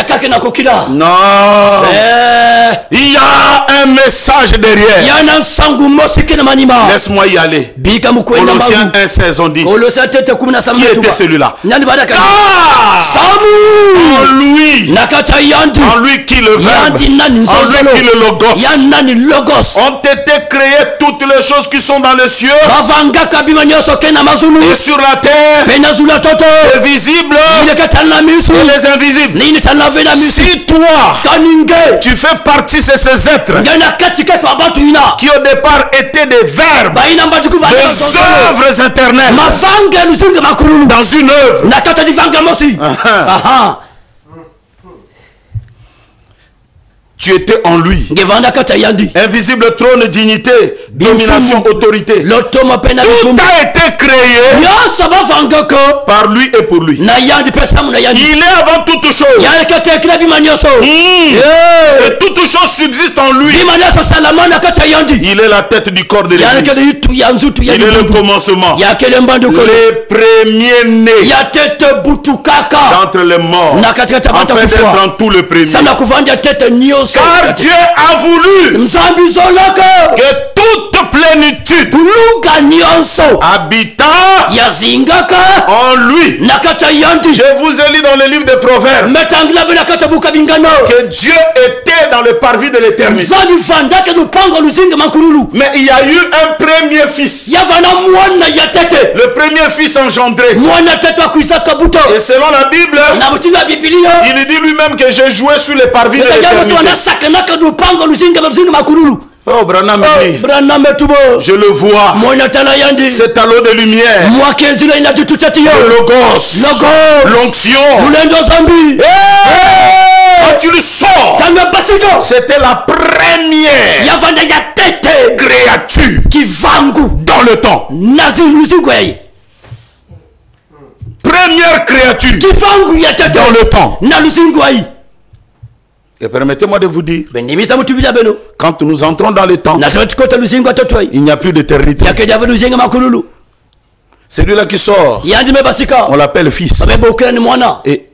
Il y a un message derrière. Laisse-moi y aller. Colossiens 1:16 on dit. Qui était celui-là? En lui qui le verbe, en lui qui le logos, ont été créées toutes les choses qui sont dans les cieux et sur la terre, les visibles et les invisibles. Si toi, tu fais partie de ces êtres qui au départ étaient des verbes, des œuvres éternelles, dans une œuvre, tu étais en lui. Invisible trône, dignité, domination, autorité. Tout a été créé par lui et pour lui. Il est avant toute chose. Et toute chose subsiste en lui. Il est la tête du corps de l'Église. Il est le commencement. Les premiers-nés d'entre les morts. Afin d'être en tout le premier. Car Dieu a voulu que toute plénitude habitant en lui. Je vous ai lu dans le livre des Proverbes que Dieu était dans le parvis de l'éternité. Mais il y a eu un premier fils. Le premier fils engendré. Et selon la Bible, il dit lui-même que j'ai joué sur les parvis de l'éternité. Oh, Branham, je le vois. Cet halo de lumière. Le logos. L'onction. Quand tu le sors, c'était la première créature dans le temps. Première créature dans le temps. Et permettez-moi de vous dire, quand nous entrons dans le temps, il n'y a plus d'éternité. Celui-là qui sort, on l'appelle fils. Et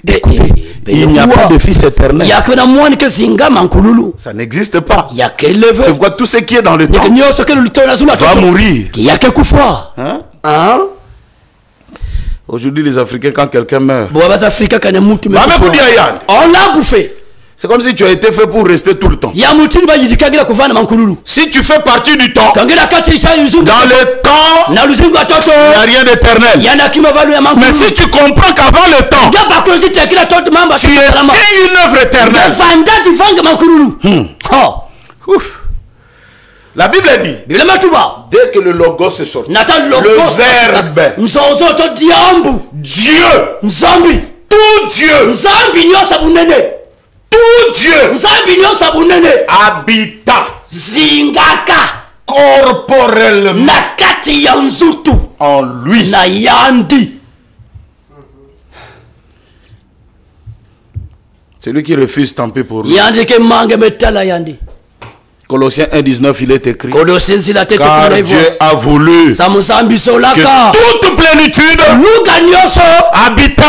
écoutez, il n'y a pas de fils éternel. Ça n'existe pas. C'est pourquoi tout ce qui est dans le temps va mourir. Hein? Aujourd'hui, les Africains, quand quelqu'un meurt, on l'a bouffé. C'est comme si tu as été fait pour rester tout le temps. Si tu fais partie du temps, dans le temps, il n'y a rien d'éternel. Mais si tu comprends qu'avant le temps, tu es une œuvre éternelle. La Bible dit, dès que le logos se sort, le verbe, Dieu, tout Dieu, tout Dieu habita corporellement en lui. Celui qui refuse, tant pis pour lui. Colossiens 1:19, il est écrit, car Dieu a voulu que toute plénitude habitant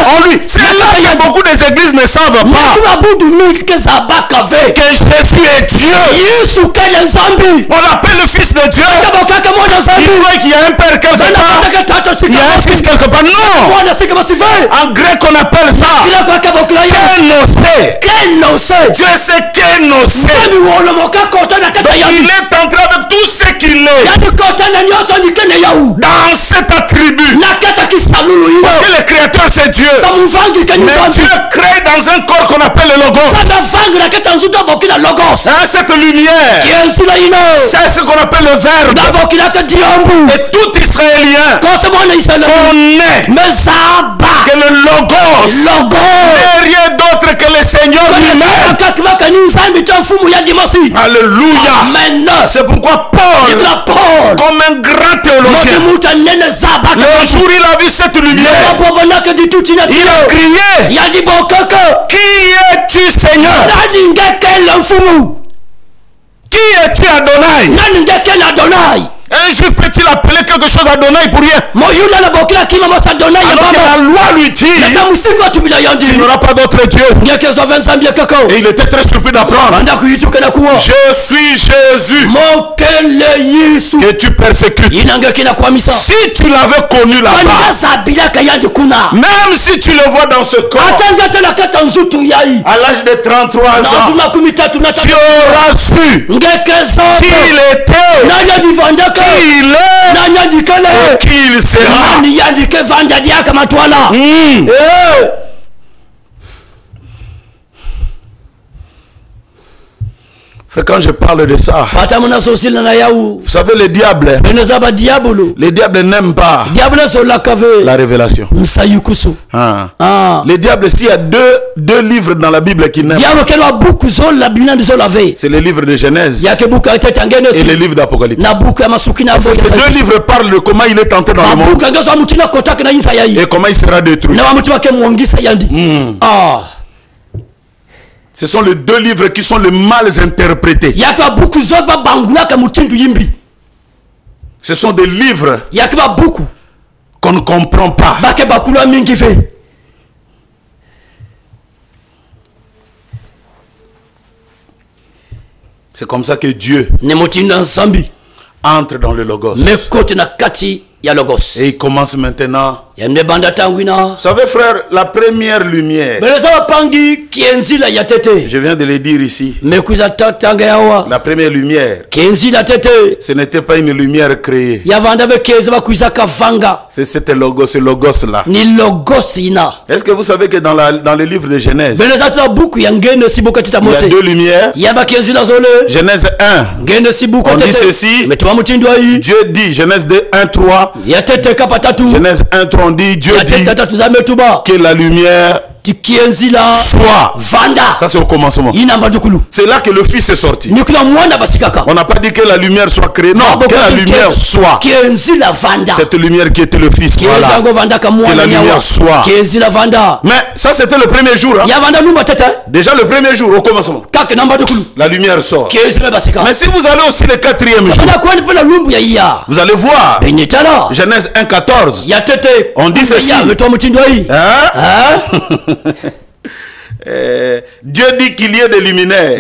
en lui. C'est là que beaucoup des églises ne savent pas que Jésus est Dieu. On l'appelle le Fils de Dieu. Il croit qu'il y a un Père quelque part. Il y a un Fils quelque part. Non. En grec, on appelle ça Kénosé. Dieu c'est Kénosé. Donc il est entré avec tout ce qu'il est dans cet attribut. Parce que le Créateur c'est Dieu. Mais Dieu crée dans un corps qu'on appelle le Logos. Cette lumière, c'est ce qu'on appelle le Verbe. Et tout Israélien connaît que le Logos n'est rien d'autre que le Seigneur lui-même. Alléluia. C'est pourquoi Paul, comme un grand théologien, le jour il a vu cette lumière, il a crié: qui es-tu, Seigneur? Qui es-tu, Adonai? Un jour peut-il appeler quelque chose Adonai pour rien? Alors que la loi lui dit: tu n'auras pas d'autre Dieu. Et il était très surpris d'apprendre: je suis Jésus que tu persécutes. Si tu l'avais connu là-bas, même si tu le vois dans ce corps, à l'âge de 33 ans, tu auras su qu'il était, qu'il est et qu'il sera. Quand je parle de ça, vous savez, le diable n'aime pas la révélation. Le diable, s'il y a deux livres dans la Bible qui n'aiment pas, c'est le livre de Genèse et le livre d'Apocalypse. Ces deux livres parlent de comment il est entré dans le monde et comment il sera détruit. Ce sont les deux livres qui sont les mal interprétés. Ce sont des livres qu'on ne comprend pas. C'est comme ça que Dieu entre dans le Logos. Et il commence maintenant. Vous savez, frère, la première lumière, je viens de le dire ici, la première lumière, ce n'était pas une lumière créée. C'est ce Logos là. Est-ce que vous savez que dans le livre de Genèse, il y a deux lumières? Genèse 1, on dit ceci: Dieu dit, Genèse 2, 1, 3, Genèse 1, 3, on dit, Dieu dit que la lumière soit. Ça c'est au commencement. C'est là que le Fils est sorti. On n'a pas dit que la lumière soit créée. Non, que la lumière soit. Cette lumière qui était le Fils. Voilà. Que la lumière soit. Mais ça c'était le premier jour. Hein? Déjà le premier jour, au commencement. La lumière sort. Mais si vous allez aussi le quatrième jour, vous allez voir. Genèse 1, 14. On dit ceci. Hein? Dieu dit qu'il y ait des luminaires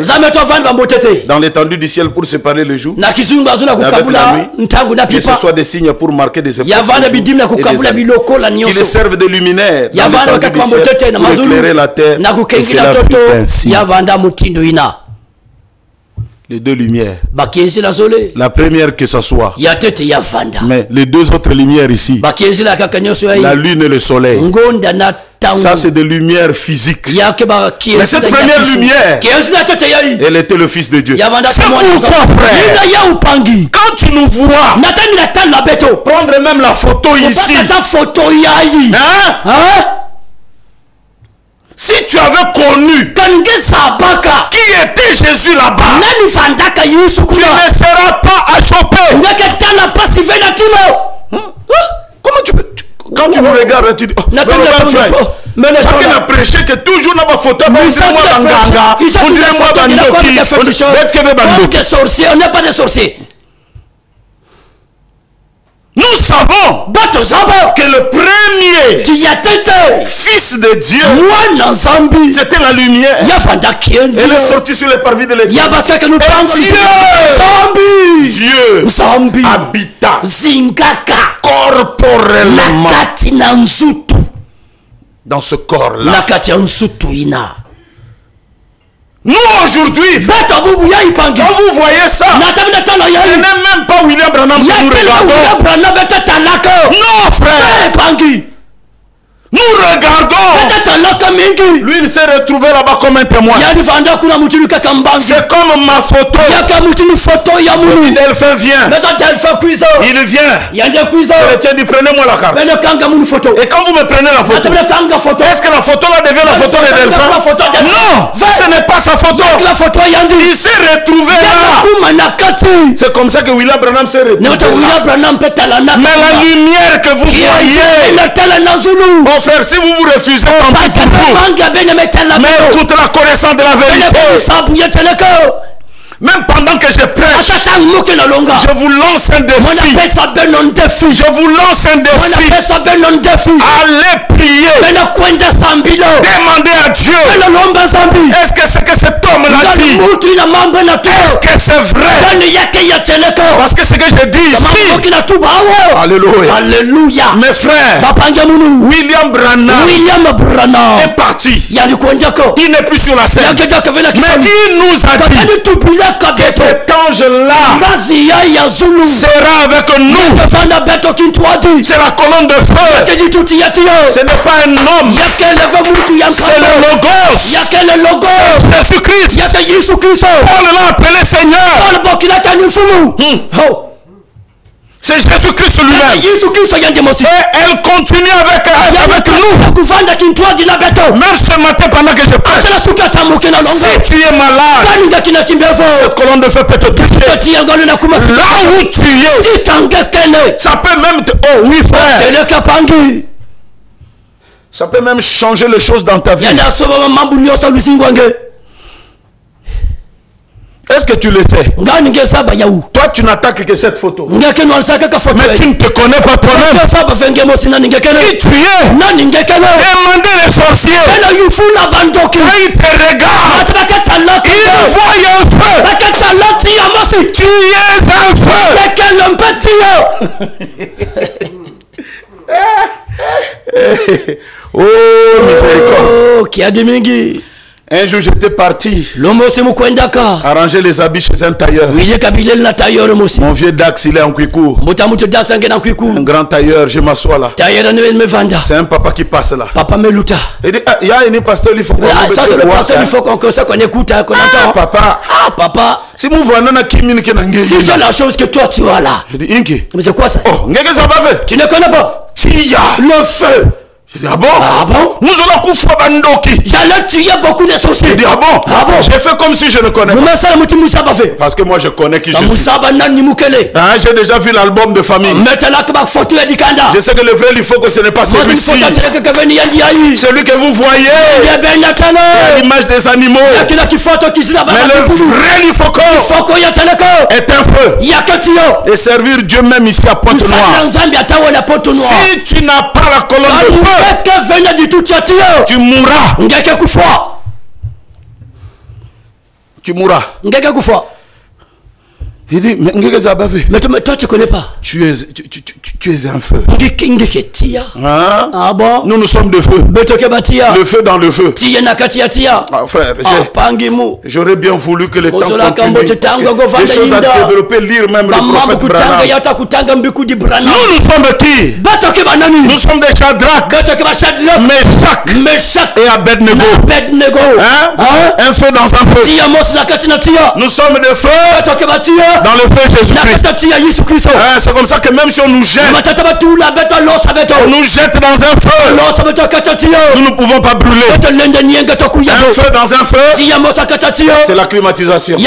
dans l'étendue du ciel pour séparer le jour avec la nuit, que ce soit des signes pour marquer des époques qu'ils servent de luminaires dans l'étendue du ciel pour éclairer la terre. Et cela fut ainsi. Les deux lumières, la première que ce soit, mais les deux autres lumières ici, la lune et le soleil, ça c'est des lumières physiques. Mais cette première lumière, elle était le Fils de Dieu. C'est pourquoi, frère, quand tu nous vois prendre même la photo ici, si tu avais connu qui était Jésus là-bas, tu ne seras pas achoppé. Comment tu peux? Quand tu me regardes, tu dis: oh, mais tu as prêché que toujours n'a pas photo. On dirait moi Banganga, on dirait moi Bandoki, on n'est pas des sorciers. Nous savons que le premier fils de Dieu, c'était la lumière. Elle est sortie sur les parvis de l'église. Et Dieu habita corporellement dans ce corps-là. Nous aujourd'hui, quand vous voyez ça, ce n'est même pas William Branham que nous regardons. Non, frère. Nous regardons. Lui, il s'est retrouvé là-bas comme un témoin. C'est comme ma photo. Le Delphin vient. Il vient. Le tien dit, prenez-moi la carte. Et quand vous me prenez la photo, est-ce que la photo là devient la photo de Delphin? Non, ce n'est pas sa photo. Il s'est retrouvé là. C'est comme ça que William Branham s'est retrouvé. Mais la lumière que vous voyez, mon frère, si vous vous refusez, mais écoute la connaissance de la vérité. Même pendant que je prêche, je vous lance un défi. Je vous lance un défi. Allez prier. Demandez à Dieu. Est-ce que c'est que cet homme l'a dit? Est-ce que c'est vrai? Parce que ce que je dis ici. Alléluia. Mes frères, William Branham est parti. Il n'est plus sur la scène. Mais il nous a dit que cet ange-là sera avec nous. C'est la colonne de feu. Ce n'est pas un homme. C'est le Logos. Jésus-Christ. Paul l'a appelé Seigneur. C'est Jésus-Christ lui-même. Et elle continue avec nous. Même ce matin pendant que je prêche. Si tu es malade, cette colonne de feu peut te toucher. Là où tu es, ça peut même te... Oh oui frère. Ça peut même changer les choses dans ta vie. Est-ce que tu le sais? Toi, tu n'attaques que cette photo. Mais tu ne te connais pas toi-même. Qui tu es? Demandez les sorciers. Quand ils te regardent, ils voient un feu. Tu es un feu. Oh, miséricorde. Qui a des un jour j'étais parti arranger les habits chez un tailleur. Mon vieux Dax il est en Kwiku. Un grand tailleur, je m'assois là. C'est un papa qui passe là. Il dit, il y a un pasteur, il faut qu'on écoute. Papa. Si j'ai la chose que toi tu as là. Je dis, Inki. Mais c'est quoi ça? Oh, tu ne connais pas? Le feu. Je dis, ah bon? Nous allons couper Bandoki. J'allais tuer beaucoup de sorciers. Je dis, ah bon? J'ai fait comme si je ne connais pas. Parce que moi je connais qui je suis. J'ai déjà vu l'album de famille. Je sais que le vrai il faut que ce n'est pas celui-ci. Celui que vous voyez. L'image des animaux. Mais le vrai il faut est un feu. Et servir Dieu même ici à Pointe-Noire. Si tu n'as pas la colonne de feu, tu mourras. Tu mourras. Il dit, mais toi tu connais pas. Tu es un feu. Hein? Ah bon? Nous sommes de feu. Le feu dans le feu. Ah, frère, j'aurais bien voulu que le temps continue. Des choses à développer, lire même le prophète Branham. Nous sommes qui? Nous sommes des Shadrach, Meshach et Abednego. Hein? Un feu dans un feu. Nous sommes des feux dans le feu Jésus-Christ. C'est comme ça que même si on nous jette, on nous jette dans un feu, nous ne pouvons pas brûler. Un feu dans un feu, c'est la climatisation.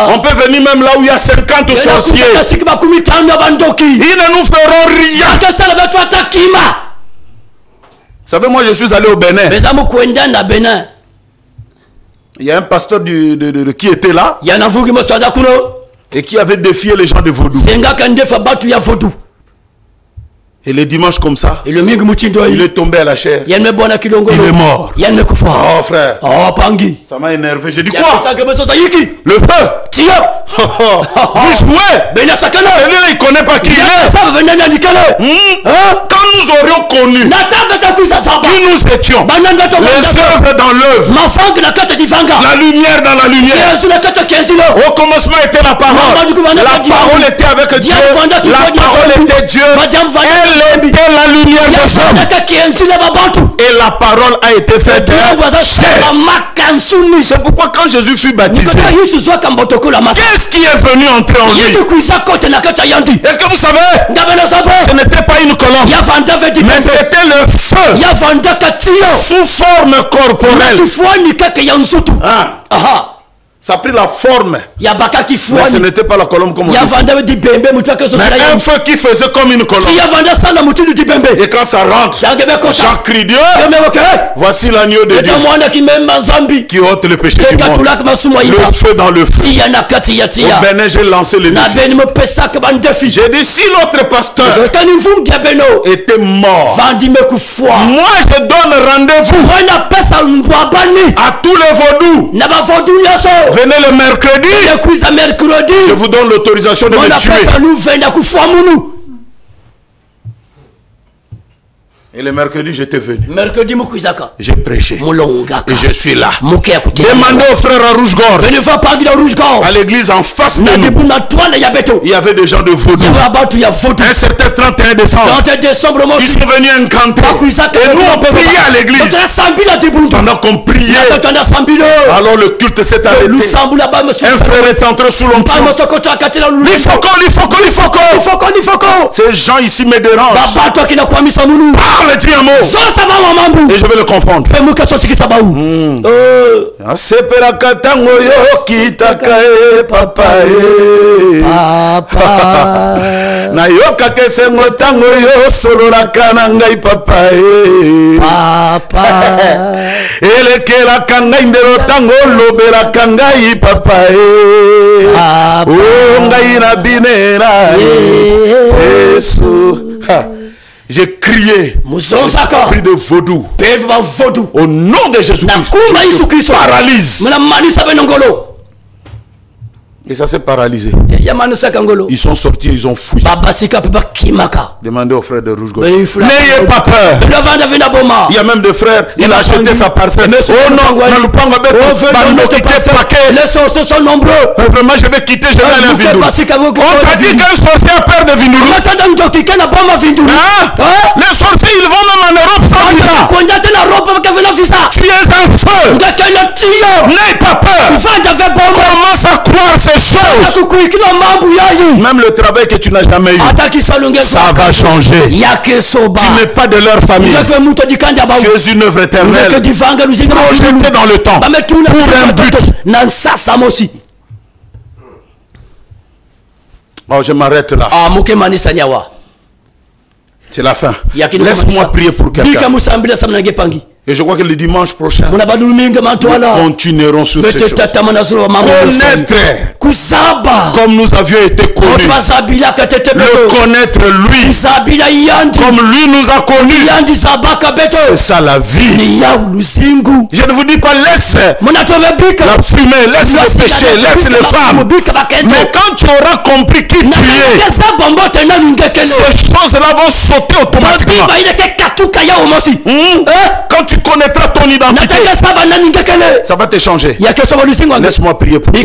On peut venir même là où il y a 50 sorciers. Ils ne nous feront rien. Vous savez, moi je suis allé au Bénin. Il y a un pasteur qui était là. Et qui avait défié les gens de Vaudou. Et le dimanche comme ça, il est tombé à la chair. Il est mort. Oh frère, ça m'a énervé. J'ai dit quoi? Le feu. Vous jouez. Et lui, il ne connaît pas qui il est. Quand nous aurions connu qui nous étions, les œuvres dans l'œuvre, la lumière dans la lumière. Au commencement était la parole. La parole était avec Dieu. La parole était Dieu. Elle était la lumière des hommes. Et la parole a été faite chair. C'est pourquoi quand Jésus fut baptisé, qu'est-ce qui est venu entrer en lui? Est-ce que vous savez? Ce n'était pas une colombe, mais c'était le feu sous forme corporelle. Ça a pris la forme. Mais ce n'était pas la colombe comme on dit. Mais un feu qui faisait comme une colombe. Et quand ça rentre, Jean crie Dieu. Voici l'agneau de Dieu qui ôte le péché du monde. Le feu dans le feu. Au Bénin, j'ai lancé le défi. J'ai dit si l'autre pasteur était mort, moi je donne rendez-vous à tous les vaudous. Venez le mercredi. Je vous donne l'autorisation de me tuer. Et le mercredi, j'étais venu. J'ai prêché. Et je suis là. Demandez au frère à Rouge-Gorge. À l'église en face de nous. Il y avait des gens de Vaudou. Un certain 31 décembre. Ils sont venus incanter. Et nous, on priait à l'église. Pendant qu'on priait, alors le culte s'est arrêté. Un frère est entré sous l'onction. Ces gens ici me dérangent. Parle, dis un mot. Et je vais le confondre. Nayoka kese motango yo sololaka na ngai papa elekela ngai ndelo tango lobelaka ngai papa o ngai na binera Yesu. J'ai crié l'esprit de vaudou au nom de Jésus-Christ. Paralyse. Et ça s'est paralysé. Ils sont sortis, ils ont fouillé. Demandez au frère de Rouge-Gorge. N'ayez pas peur. Il y a même des frères, il a acheté sa parcelle. Oh non, les sorciers sont nombreux. Vraiment, je vais quitter, je vais aller à Vindourou. On t'a dit qu'un sorcier a peur de Vindourou. Les sorciers, ils vont même en Europe sans visa. Tu es un feu. N'ayez pas peur. Commence à croire ces choses. Même le travail que tu n'as jamais eu, ça va changer. Tu n'es pas de leur famille. Tu es une œuvre éternelle projetée dans le temps pour un but. Oh, je m'arrête là. C'est la fin. Laisse-moi prier pour quelqu'un. Et je crois que le dimanche prochain, nous continuerons sur ces choses. Connaître comme nous avions été connus. Le connaître lui comme lui nous a connus. C'est ça la vie. Je ne vous dis pas laisse la fumée, laisse le péché, laisse les femmes. Mais quand tu auras compris qui tu es, ces choses-là vont sauter automatiquement. Quand tu connaîtras ton identité, ça va te changer. Laisse-moi prier pour toi.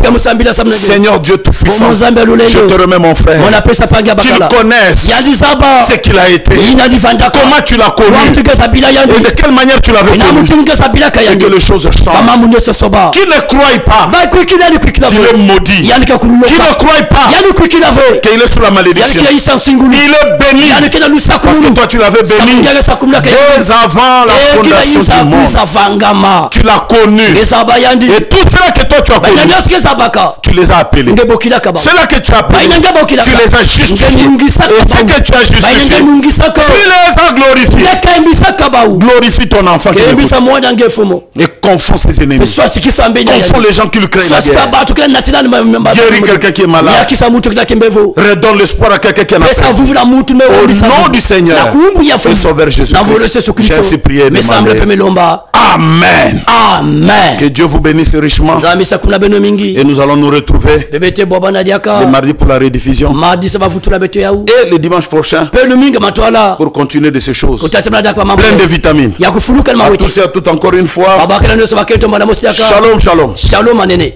Seigneur Dieu Tout-Puissant, je te remets mon frère. Qu'il connaisse ce qu'il a été, comment tu l'as connu et de quelle manière tu l'avais connu, et que les choses changent. Qui ne croit pas qu'il est maudit, qui ne croit pas qu'il est sous la malédiction, il est béni parce que toi tu l'avais béni dès avant la fondation du monde. Tu l'as connu. Et tout cela que toi tu as connu, tu les as appelés. Cela que tu as appelé, tu les as justifiés. Et ce que tu as justifié, tu les as glorifiés. Glorifie ton enfant qui l'écoute. Et confond ses ennemis. Confond les gens qui lui créent la guerre. Guéris quelqu'un qui est malade. Redonne l'espoir à quelqu'un qui est en affaire. Au nom du Seigneur et Sauveur Jésus-Christ. J'ai ainsi prié. Amen. Amen. Que Dieu vous bénisse richement. Et nous allons nous retrouver le mardi pour la rediffusion. Et le dimanche prochain pour continuer de ces choses. Plein de vitamines. À tous et à toutes encore une fois. Shalom, shalom. Shalom, anene.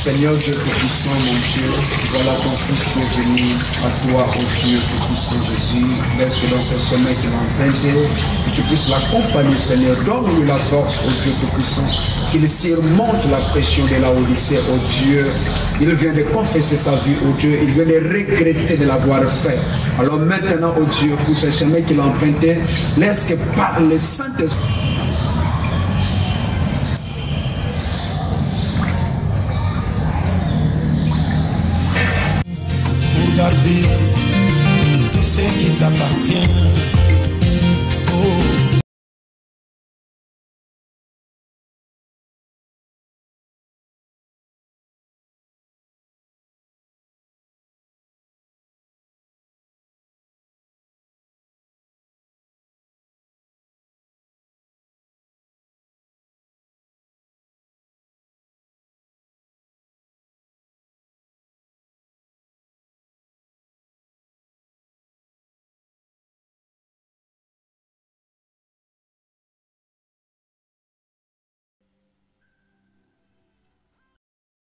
Seigneur Dieu Tout-Puissant, mon Dieu, voilà ton Fils qui est venu à toi, ô Dieu Tout-Puissant Jésus. Laisse que dans ce chemin qu'il a emprunté, que tu puisses l'accompagner, Seigneur. Donne-lui la force, ô Dieu Tout-Puissant, qu'il surmonte la pression de la Odyssée, ô Dieu. Il vient de confesser sa vie, ô Dieu. Il vient de regretter de l'avoir fait. Alors maintenant, ô Dieu, pour ce chemin qu'il a emprunté, laisse que par le Saint-Esprit,